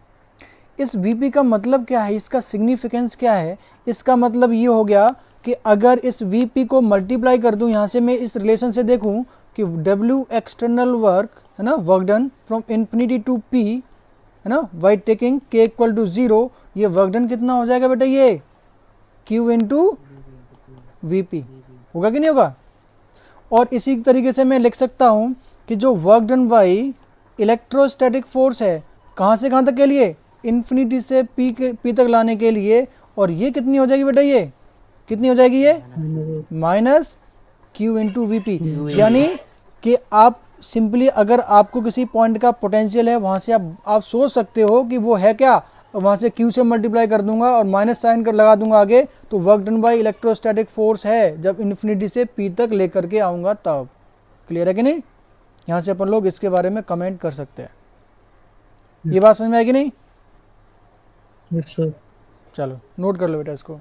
इस वीपी का मतलब क्या है? इसका सिग्निफिकेंस क्या है? इसका मतलब ये हो गया कि अगर इस वीपी को मल्टीप्लाई कर दूं, यहाँ से मैं इस रिलेशन से देखूं कि डब्ल्यू एक्सटर्नल वर्क है ना, work done from infinity to P, है ना, बाई टेकिंग के इक्वल टू 0, ये वर्क डन कितना हो जाएगा बेटा, ये Q इंटू वीपी होगा कि नहीं होगा। और इसी तरीके से मैं लिख सकता हूं कि जो work done by electrostatic force है, कहां से कहां तक के लिए, इन्फिनिटी से पी तक लाने के लिए, और ये कितनी हो जाएगी बेटा, ये कितनी हो जाएगी, ये माइनस Q इंटू वीपी। यानी कि आप सिंपली अगर आपको किसी पॉइंट का पोटेंशियल है, वहां से आप सोच सकते हो कि वो है क्या, वहां से Q से मल्टीप्लाई कर दूंगा और माइनस साइन कर लगा दूंगा आगे, तो work done by electrostatic force है जब इन्फिनिटी से P तक लेकर के आऊंगा तब। क्लियर है कि नहीं। यहां से अपन लोग इसके बारे में कमेंट कर सकते हैं। ये बात समझ में आएगी नहीं। Yes sir. चलो नोट कर लो बेटा इसको।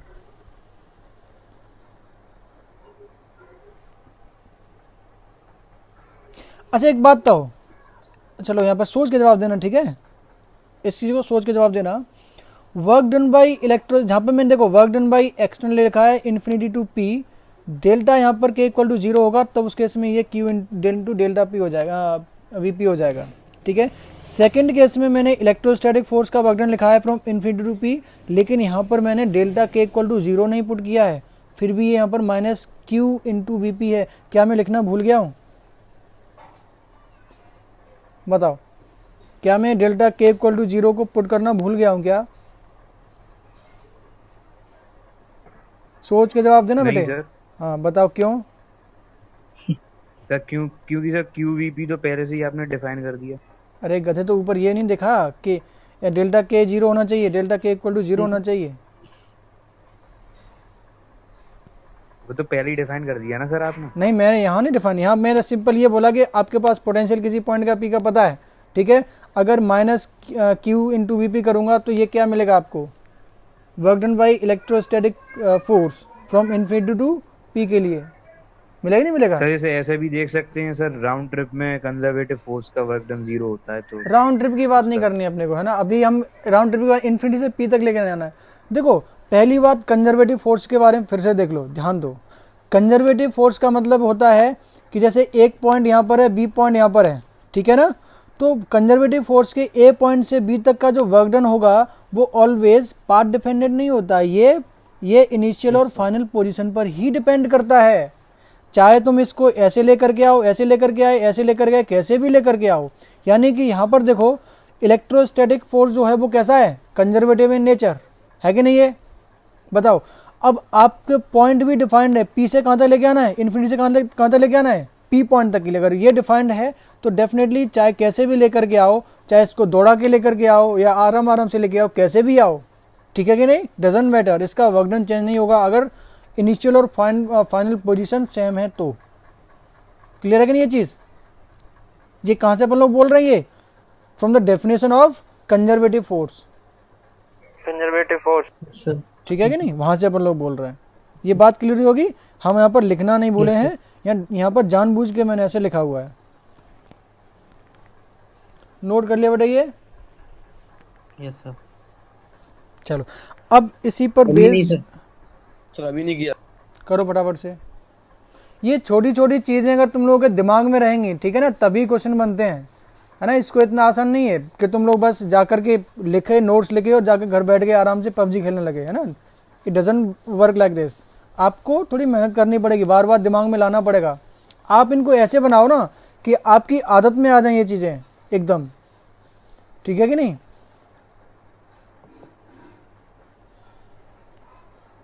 अच्छा एक बात तो, चलो यहाँ पर सोच के जवाब देना, ठीक है, इस चीज को सोच के जवाब देना। वर्क डन बाई इलेक्ट्रो, जहां पर मैंने देखो वर्क डन बाई एक्सटर्नल लिखा है इन्फिनिटी टू पी, डेल्टा यहाँ पर के इक्वल टू 0 होगा, तब उस केस में ये Q इंटू डेल्टा पी हो जाएगा, वीपी हो जाएगा, ठीक है। सेकंड केस में मैंने इलेक्ट्रोस्टैटिक फोर्स का वर्क डन लिखा है फ्रॉम इन्फिनिटी टू पी, लेकिन यहाँ पर मैंने डेल्टा के इक्वल टू 0 नहीं पुट किया है, फिर भी ये यहाँ पर माइनस Q इंटू वीपी है। क्या मैं लिखना भूल गया हूँ, बताओ, क्या मैं डेल्टा के इक्वल टू 0 को पुट करना भूल गया हूँ क्या। सोच के जवाब देना नहीं बेटे। सर। हाँ बताओ क्यों। सर क्योंकि सर QVP तो पहले से ही आपने डिफाइन कर दिया। अरे गधे, तो ऊपर ये नहीं देखा कि डेल्टा के 0 होना चाहिए, डेल्टा के इक्वल टू 0 होना चाहिए। वो तो पहले ही डिफाइन कर दिया ना सर आपने। नहीं मैंने यहाँ नहीं डिफाइन, यहाँ मैंने सिंपल ये बोला कि आपके पास पोटेंशियल किसी पॉइंट का पी का पता है, ठीक है, अगर minus Q into V P करूंगा तो ये क्या मिलेगा आपको, work done by electrostatic force from infinity to P के लिए मिलेगा नहीं मिलेगा। सर इसे ऐसे भी देख सकते हैं सर, राउंड ट्रिप में कंजर्वेटिव फोर्स का वर्क डन 0 होता है तो। राउंड ट्रिप की बात नहीं करनी है अपने को, है ना, अभी हम राउंड ट्रिप का इन्फिनिटी से पी तक लेके जाना है। देखो पहली बात, कंजर्वेटिव फोर्स के बारे में फिर से देख लो, ध्यान दो। कंजर्वेटिव फोर्स का मतलब होता है कि जैसे एक पॉइंट यहाँ पर है, बी पॉइंट यहाँ पर है, ठीक है ना, तो कंजर्वेटिव फोर्स के ए पॉइंट से बी तक का जो वर्क डन होगा वो ऑलवेज पाथ डिपेंडेंट नहीं होता, ये इनिशियल और फाइनल पोजीशन पर ही डिपेंड करता है। चाहे तुम इसको ऐसे लेकर के आओ, ऐसे लेकर के आए, ऐसे लेकर के आए, कैसे भी लेकर के आओ। यानी कि यहाँ पर देखो इलेक्ट्रोस्टैटिक फोर्स जो है वो कैसा है, कंजर्वेटिव इन नेचर है कि नहीं है, बताओ। अब आपके पॉइंट भी डिफाइंड है, पी से कहाँ तक लेके आना है, इन्फिनिटी से कहाँ तक लेके आना है, पी पॉइंट तक के लिए। अगर ये डिफाइंड है तो डेफिनेटली चाहे कैसे भी लेकर के आओ, चाहे इसको दौड़ा के लेकर के आओ या आराम आराम से लेके आओ, कैसे भी आओ, ठीक है कि नहीं, डजंट मैटर, इसका वर्क डन चेंज नहीं होगा अगर इनिशियल और फाइनल पोजीशन सेम है तो। क्लियर है कि नहीं ये चीज। ये कहां से अपन लोग बोल रहे हैं, ये from the definition of conservative force, conservative force. Sir ठीक है कि नहीं, वहां से अपन लोग बोल रहे हैं। ये बात क्लियर होगी। हम यहाँ पर लिखना नहीं भूले हैं, यहाँ पर जानबूझ के मैंने ऐसे लिखा हुआ है, नोट कर लिया बेटा ये। Yes sir. चलो अब इसी पर अभी नहीं बेस सर। सर अभी नहीं किया। करो फटाफट से। ये छोटी छोटी चीजें अगर तुम लोगों के दिमाग में रहेंगी, ठीक है ना, तभी क्वेश्चन बनते हैं, है ना। इसको इतना आसान नहीं है कि तुम लोग बस जाकर के लिखे, नोट्स लिखे और जाकर घर बैठ के आराम से पबजी खेलने लगे, है ना। It doesn't work like this. आपको थोड़ी मेहनत करनी पड़ेगी, बार बार दिमाग में लाना पड़ेगा। आप इनको ऐसे बनाओ ना कि आपकी आदत में आ जाए ये चीजें एकदम, ठीक है कि नहीं।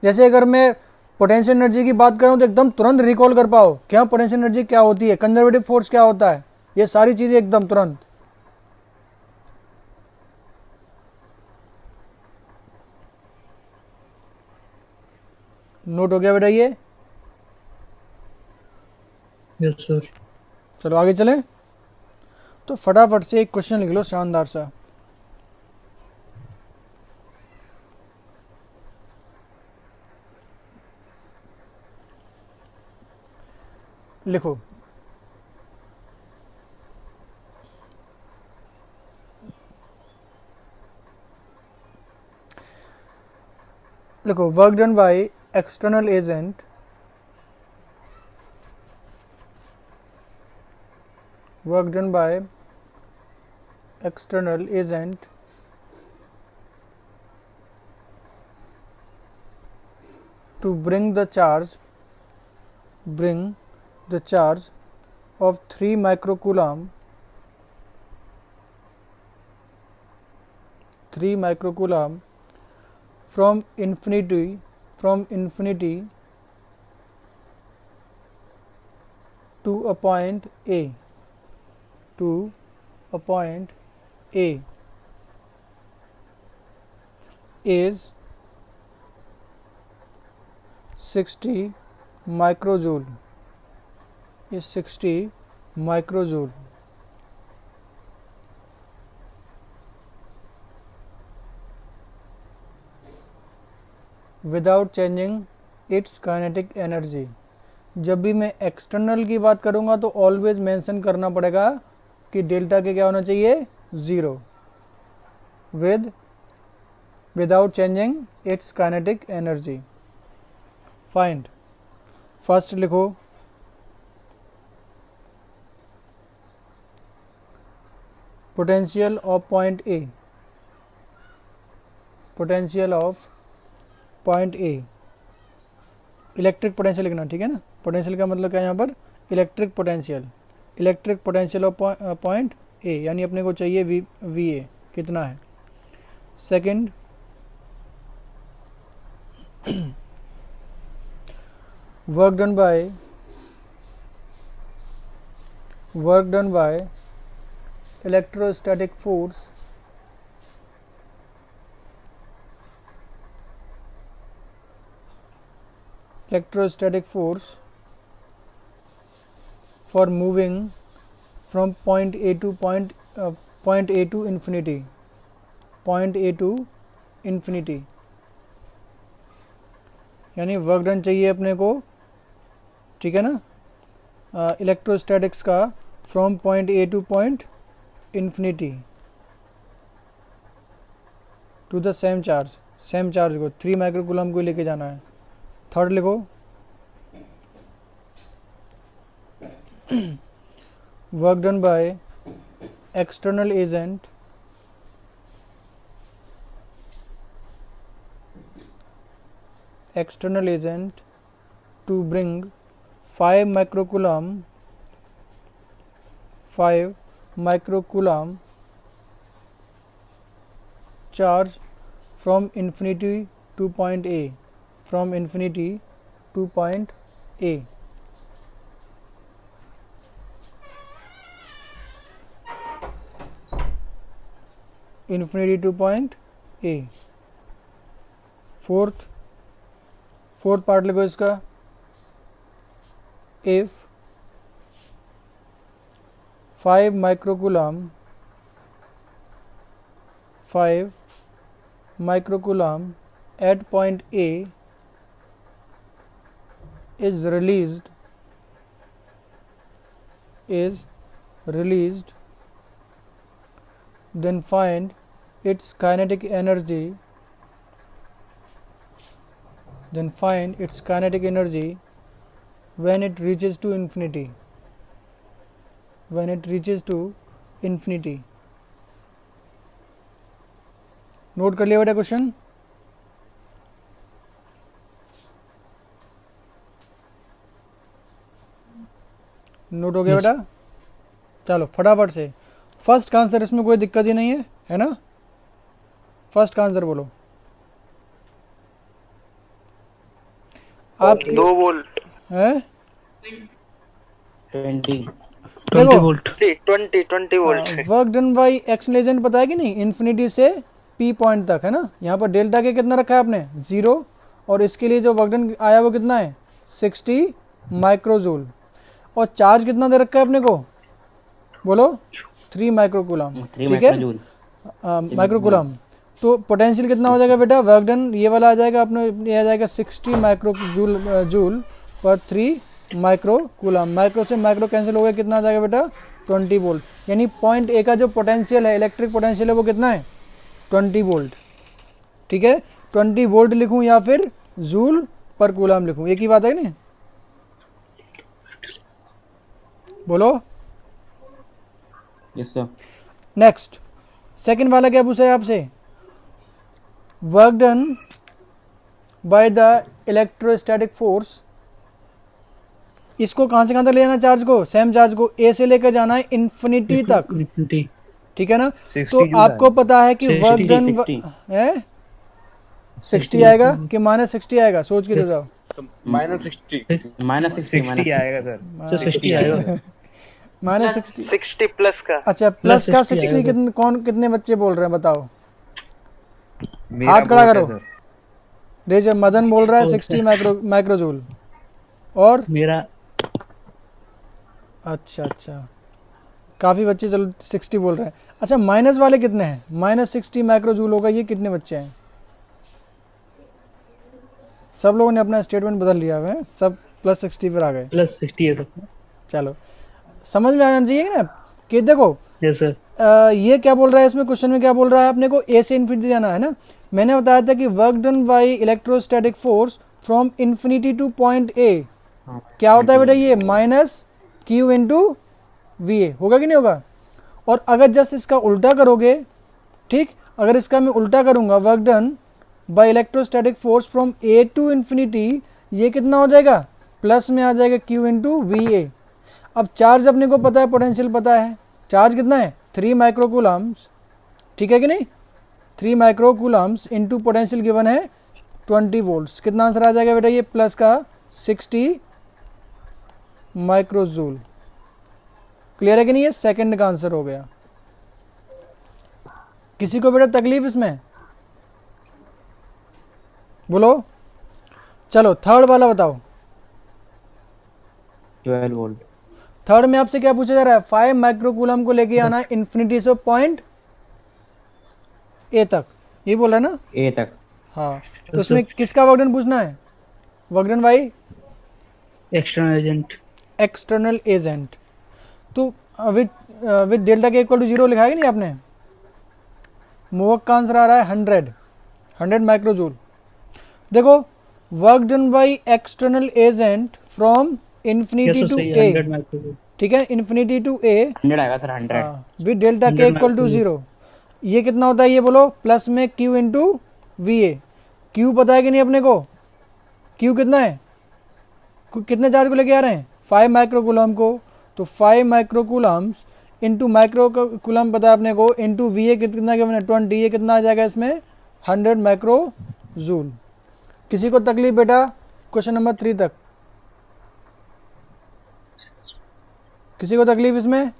जैसे अगर मैं पोटेंशियल एनर्जी की बात करूं तो एकदम तुरंत रिकॉल कर पाओ क्या पोटेंशियल एनर्जी क्या होती है, कंजर्वेटिव फोर्स क्या होता है, ये सारी चीजें एकदम तुरंत। नोट हो गया बेटा ये। Yes sir. चलो आगे चलें। तो फटाफट से एक क्वेश्चन लिख लो शानदार सा। लिखो, लिखो work done by external agent, work done bye external agent to bring the charge of 3 microcoulomb from infinity to a point A is 60 microjoule. Without changing its kinetic energy. जब भी मैं एक्सटर्नल की बात करूंगा तो ऑलवेज मेंशन करना पड़ेगा कि डेल्टा के क्या होना चाहिए, 0 without changing its kinetic energy. Find first लिखो potential of point A. Electric potential लिखना, ठीक है ना. पोटेंशियल का मतलब क्या है यहाँ पर, electric potential of point A, यानी अपने को चाहिए वी ए कितना है. Second work done by electrostatic force for moving from point A to infinity. यानी वर्क डन चाहिए अपने को, ठीक है ना, इलेक्ट्रोस्टैटिक्स का from point A to point infinity to the same charge को 3 माइक्रोकूलम को लेके जाना है. थर्ड लिखो work done by external agent to bring 5 microcoulomb charge from infinity to point A. Infinity to point A. Fourth part लिखो इसका. if 5 microcoulomb at point A is released, then find its kinetic energy when it reaches to infinity. Note कर लिया बेटा question. Note हो गया बेटा. चलो फटाफट से फर्स्ट का आंसर, इसमें कोई दिक्कत ही नहीं है ना. फर्स्ट का आंसर बोलो. आप 2 वोल्ट है 20 volt 20 volt. Work done by action agent पता है कि नहीं, इन्फिनिटी से पी पॉइंट तक है ना. यहाँ पर डेल्टा के कितना रखा है आपने, 0, और इसके लिए जो वर्क डन आया वो कितना है, 60 माइक्रोजूल. और चार्ज कितना दे रखा है अपने को, बोलो 3 माइक्रोकूलम, ठीक है, माइक्रोकूलम. तो पोटेंशियल कितना हो जाएगा बेटा, वर्क डन ये वाला आ जाएगा अपने, ये आ जाएगा 60 माइक्रोजूल पर 3 माइक्रोकूलम. माइक्रो से माइक्रो कैंसिल हो गया, कितना आ जाएगा बेटा, 20 वोल्ट. यानी पॉइंट ए का जो पोटेंशियल है, इलेक्ट्रिक पोटेंशियल है, वो कितना है, 20 वोल्ट. ठीक है, 20 वोल्ट लिखूं या फिर जूल पर कूलम लिखूं, एक ही बात है नहीं. बोलो. Yes sir. नेक्स्ट सेकंड वाला क्या पूछ रहा है आपसे, work done by the electrostatic force, इसको कहां से कहां तक ले जाना चार्ज को, सेम चार्ज को ए से लेकर जाना है इन्फिनिटी तक, इन्फिनिटी। ठीक है ना। 60 तो जूल आपको पता है कि 60, वर्क डन 60 है 60 आएगा कि -60 आएगा, सोच के दे दो। -60 आएगा सर। तो 60 आएगा। -60। 60 प्लस का। अच्छा प्लस का 60 60 आएगा। कितने बच्चे बोल रहे हैं बताओ, मेरा हाथ खड़ा बहुत करो। है सर। रेजर मदन बोल रहा है बहुत 60 माइक्रोजूल, और मेरा अच्छा अच्छा काफ़ी बच्चे चलो 60 बोल रहे हैं। अच्छा माइनस वाले कितने हैं, -60 माइक्रोजूल होगा, ये कितने बच्चे हैं। सब लोगों ने अपना स्टेटमेंट बदल लिया है, सब +60 पर आ गए। +60 है सर। चलो समझ में आना चाहिए ना कि देखो यस सर। ये क्या बोल रहा है इसमें, क्वेश्चन में क्या बोल रहा है, अपने को ए से इन्फिनिटी जाना है ना। मैंने बताया था कि work done by electrostatic force from infinity to point A, क्या होता है बेटा ये -Q इंटू VA, होगा कि नहीं होगा। और अगर जस्ट इसका उल्टा करोगे, ठीक, अगर इसका मैं उल्टा करूंगा, work done by electrostatic force from A to infinity, ये कितना हो जाएगा, प्लस में आ जाएगा Q इंटू VA। अब चार्ज अपने को पता है, पोटेंशियल पता है, चार्ज कितना है 3 माइक्रोकूलम्स, ठीक है कि नहीं, 3 माइक्रोकूलम्स इंटू पोटेंशियल गिवन है 20 वोल्ट्स, कितना आंसर आ जाएगा बेटा ये, प्लस का 60 माइक्रोजूल। क्लियर है कि नहीं, ये सेकंड का आंसर हो गया। किसी को बेटा तकलीफ इसमें, बोलो। चलो थर्ड वाला बताओ। 12 वोल्ट। थर्ड में आपसे क्या पूछा जा रहा है, 5 माइक्रोकूलम को लेके आना है इन्फिनिटी से पॉइंट ए तक, ये बोला ना ए तक। हाँ। तो इसमें किसका वर्कडन पूछना है, वर्कडन भाई एक्सटर्नल एजेंट। External agent. तो विद डेल्टा के इक्वल टू 0 लिखा है कि नहीं आपने, मोवक का आंसर आ रहा है 100 माइक्रोजूल। देखो work done by external agent from infinity to A, 100 microjoule. ठीक है, इन्फिनिटी टू ए 100 आएगा सर, 100। विद डेल्टा के 100 इक्वल टू माइक्रोजूल। 0, ये कितना होता है ये बोलो, प्लस में Q इंटू VA। Q पता है कि नहीं अपने को, Q कितना है, कितने चार्ज को लेके आ रहे हैं 5 माइक्रोकूलम को, तो 5 माइक्रोकूलम्स इंटू माइक्रोकूलम पता है अपने को, इंटू VA कितना गिवन है 20, ये कितना आ जाएगा इसमें 100 माइक्रोजूल। किसी को तकलीफ बेटा क्वेश्चन नंबर 3 तक, किसी को तकलीफ इसमें।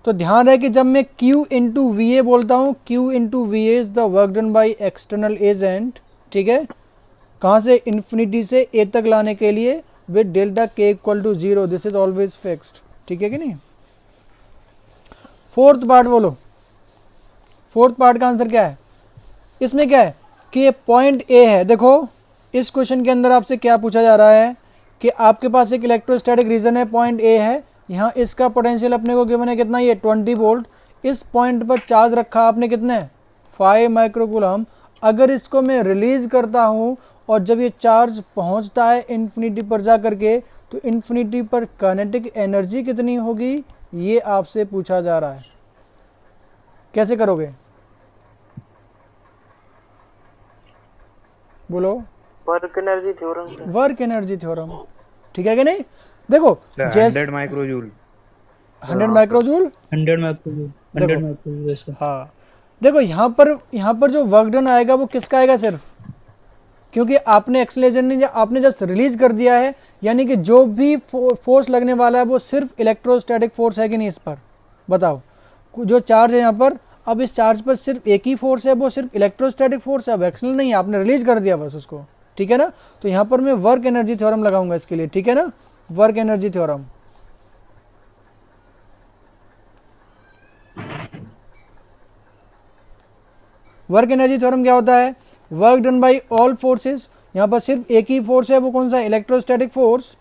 तो ध्यान रहे कि जब मैं Q इंटू VA बोलता हूं, Q into VA is the work done by external agent, ठीक है, कहां से, इन्फिनिटी से ए तक लाने के लिए विद डेल्टा के equal to 0, this is always fixed, ठीक है कि नहीं। फोर्थ पार्ट बोलो, फोर्थ पार्ट का आंसर क्या है, इसमें क्या है कि ये पॉइंट ए है। देखो इस क्वेश्चन के अंदर आपसे क्या पूछा जा रहा है कि आपके पास एक इलेक्ट्रोस्टैटिक रीजन है, पॉइंट ए है, यहाँ इसका पोटेंशियल अपने को गिवन है कितना, ये 20 वोल्ट, इस पॉइंट पर चार्ज रखा आपने कितने 5 माइक्रोकूलम। अगर इसको मैं रिलीज करता हूँ और जब ये चार्ज पहुँचता है इन्फिनिटी पर जा करके, तो इन्फिनिटी पर काइनेटिक एनर्जी कितनी होगी, ये आपसे पूछा जा रहा है। कैसे करोगे बोलो, वर्क एनर्जी थ्योरम से। वर्क एनर्जी थ्योरम, ठीक है कि नहीं। देखो 100 माइक्रोजूल। 100 माइक्रोजूल, 100 माइक्रोजूल। 100 देखो। माइक्रोजूल ऐसा। हाँ देखो यहाँ पर जो वर्क डन आएगा वो किसका आएगा, सिर्फ क्योंकि आपने एक्सेलरेशन नहीं, आपने जस्ट रिलीज कर दिया है, यानी कि जो भी फोर्स लगने वाला है वो सिर्फ इलेक्ट्रोस्टैटिक फोर्स है कि नहीं इस पर, बताओ। जो चार्ज है यहाँ पर, अब इस चार्ज पर सिर्फ एक ही फोर्स है, वो सिर्फ इलेक्ट्रोस्टैटिक फोर्स है, अब एक्सेलरेशन नहीं है, आपने रिलीज कर दिया बस उसको, ठीक है ना। तो यहाँ पर मैं वर्क एनर्जी थ्योरम लगाऊंगा इसके लिए, ठीक है ना, work energy theorem. Work energy theorem क्या होता है, work done bye all forces, यहाँ पर सिर्फ एक ही फोर्स है, वो कौन सा, इलेक्ट्रोस्टैटिक फोर्स,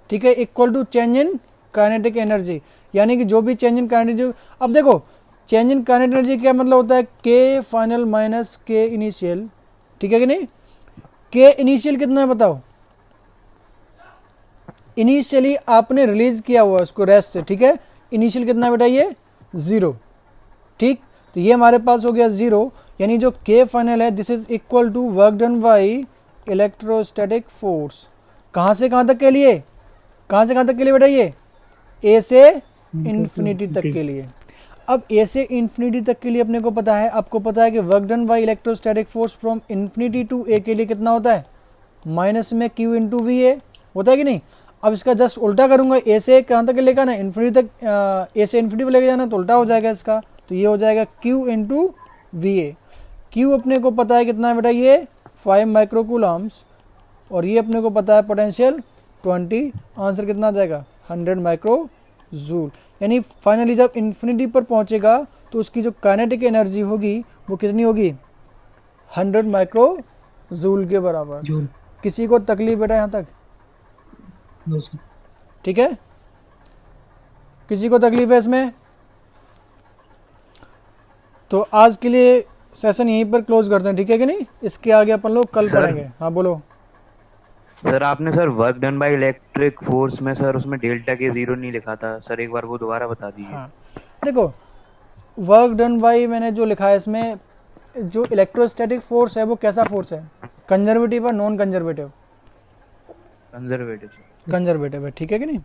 ठीक है, equal to change in kinetic energy, यानी कि जो भी चेंज इन काइनेटिक। अब देखो चेंज इन काइनेटिक एनर्जी क्या मतलब होता है, के फाइनल माइनस के इनिशियल, ठीक है कि नहीं। के इनिशियल कितना है बताओ, इनिशियली आपने रिलीज किया हुआ उसको रेस्ट से, ठीक है, इनिशियल कितना है बेटा ये 0। ठीक, तो ये हमारे पास हो गया 0, यानी जो K फाइनल है this is equal to work done by electrostatic force. कहाँ से कहाँ तक के लिए, कहाँ से कहाँ तक के लिए बेटा, ये A से इन्फिनिटी तक के लिए। अब A से इन्फिनिटी तक के लिए अपने को पता है, आपको पता है कि work done by electrostatic force from infinity to A के लिए कितना होता है, माइनस में Q इंटू वी ए, होता है कि नहीं। अब इसका जस्ट उल्टा करूंगा, A से कहाँ तक लेकर आना, इन्फिनिटी तक, A से इन्फिनिटी पर लेके जाना, तो उल्टा हो जाएगा इसका, तो ये हो जाएगा Q into V A. Q अपने को पता है कितना है बेटा, ये 5 माइक्रोकूलम्स, और ये अपने को पता है पोटेंशियल 20, आंसर कितना आ जाएगा 100 माइक्रो जूल। यानी फाइनली जब इन्फिनिटी पर पहुंचेगा तो उसकी जो काइनेटिक एनर्जी होगी वो कितनी होगी, 100 माइक्रो जूल के बराबर। जूल। किसी को तकलीफ बेटा यहाँ तक, नो सर। ठीक है, किसी को तकलीफ है इसमें? तो आज के लिए सेशन यहीं पर क्लोज करते हैं, ठीक है कि नहीं, इसके आगे अपन लोग कल सर। पढ़ेंगे। हाँ बोलो। सर आपने sir work done by electric force में सर उसमें डेल्टा के 0 नहीं लिखा था सर, एक बार वो दोबारा बता दीजिए। हाँ देखो, वर्क डन बाई मैंने जो लिखा है इसमें, जो इलेक्ट्रोस्टैटिक फोर्स है वो कैसा फोर्स है, कंजर्वेटिव और non conservative? Conservative sir. Conservative है, ठीक है कि नहीं।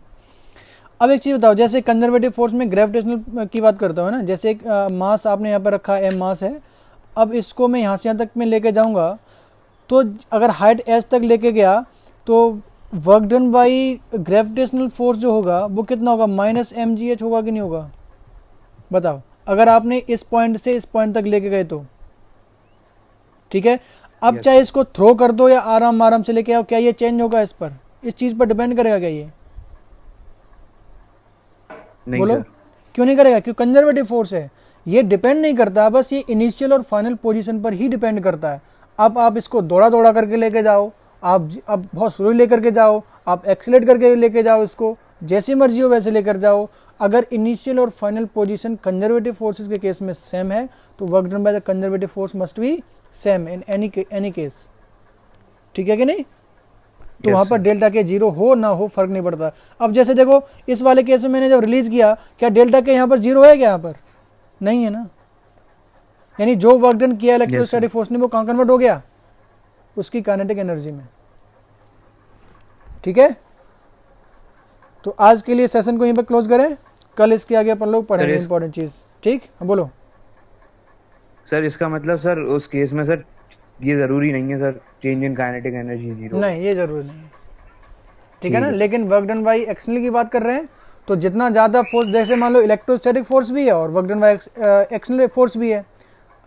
अब एक चीज़ बताओ, जैसे कंजर्वेटिव फोर्स में ग्रेविटेशनल की बात करता हूँ ना, जैसे एक मास आपने यहाँ पर रखा है, m मास है, अब इसको मैं यहाँ से यहाँ तक मैं लेके जाऊँगा, तो अगर हाइट h तक लेके गया तो work done by gravitational force जो होगा वो कितना होगा, माइनस mgh होगा कि नहीं होगा, बताओ। अगर आपने इस पॉइंट से इस पॉइंट तक लेके गए तो, ठीक है। अब चाहे इसको थ्रो कर दो या आराम आराम से लेके आओ, क्या ये चेंज होगा इस पर, इस चीज़ पर डिपेंड करेगा क्या ये, नहीं बोलो सर। क्यों नहीं करेगा, क्यों, कंजर्वेटिव फोर्स है, ये डिपेंड नहीं करता, बस ये इनिशियल और फाइनल पोजीशन पर ही डिपेंड करता है। अब आप इसको दौड़ा दौड़ा करके लेके जाओ, आप अब बहुत स्लो लेकर के जाओ, आप एक्सीलेट करके लेके जाओ, इसको जैसी मर्जी हो वैसे लेकर जाओ, अगर इनिशियल और फाइनल पोजीशन कंजर्वेटिव फोर्सेस के केस में सेम है तो work done by the conservative force must B same in any case, ठीक है कि नहीं। तो वहां पर डेल्टा के 0 हो ना हो फर्क नहीं पड़ता। अब जैसे देखो इस वाले केस में मैंने जब रिलीज किया, क्या डेल्टा के यहाँ पर 0 है क्या, यहाँ पर नहीं है ना, यानी जो वर्क डन किया इलेक्ट्रोस्टैटिक फोर्स ने वो कहाँ कन्वर्ट हो गया, उसकी काइनेटिक एनर्जी में, ठीक है। तो आज के लिए सेशन को यहीं पर क्लोज करें, कल इसके आगे अपन लोग पढ़ेंगे इंपॉर्टेंट चीज, ठीक। हाँ बोलो। सर इसका मतलब सर उस केस में सर ये जरूरी नहीं है sir change in kinetic energy 0? नहीं ये जरूरी नहीं है, ठीक है ना, लेकिन वर्क डन बाई एक्सटर्नल की बात कर रहे हैं, तो जितना ज़्यादा फोर्स, जैसे मान लो इलेक्ट्रोस्टैटिक फोर्स भी है और work done by external force भी है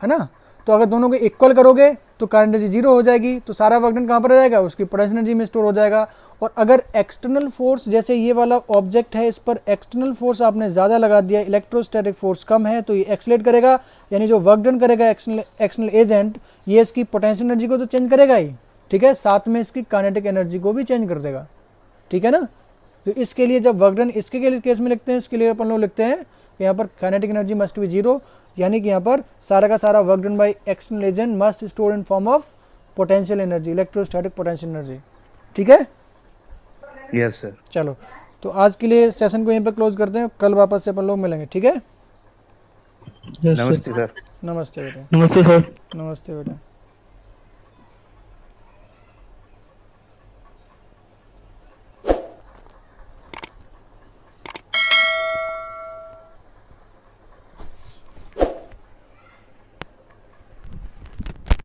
ना, तो अगर दोनों को इक्वल करोगे तो करंट एनर्जी 0 हो जाएगी, तो सारा वर्क डन कहाँ पर आ जाएगा, उसकी पोटेंशियल एनर्जी में स्टोर हो जाएगा। और अगर एक्सटर्नल फोर्स, जैसे ये वाला ऑब्जेक्ट है, इस पर एक्सटर्नल फोर्स आपने ज़्यादा लगा दिया, इलेक्ट्रोस्टैटिक फोर्स कम है, तो ये एक्सलेट करेगा, यानी जो वर्क डन करेगा एक्सटर्नल एजेंट, ये इसकी पोटेंशियल एनर्जी को तो चेंज करेगा ही, ठीक है, साथ में इसकी काइनेटिक एनर्जी को भी चेंज कर देगा, ठीक है ना। तो इसके लिए जब वर्क डन इसके केस में लिखते हैं, इसके लिए अपन लोग लिखते हैं यहाँ पर काइनेटिक एनर्जी मस्ट बी 0, यानी कि यहाँ पर सारा का सारा work done by external agent must store in form of potential energy, electrostatic potential energy, ठीक है। Yes sir. चलो, तो आज के लिए सेशन को यहीं पर क्लोज करते हैं, कल वापस से अपन लोग मिलेंगे, ठीक है। Yes sir. नमस्ते सर। नमस्ते बेटा। नमस्ते सर। नमस्ते बेटा।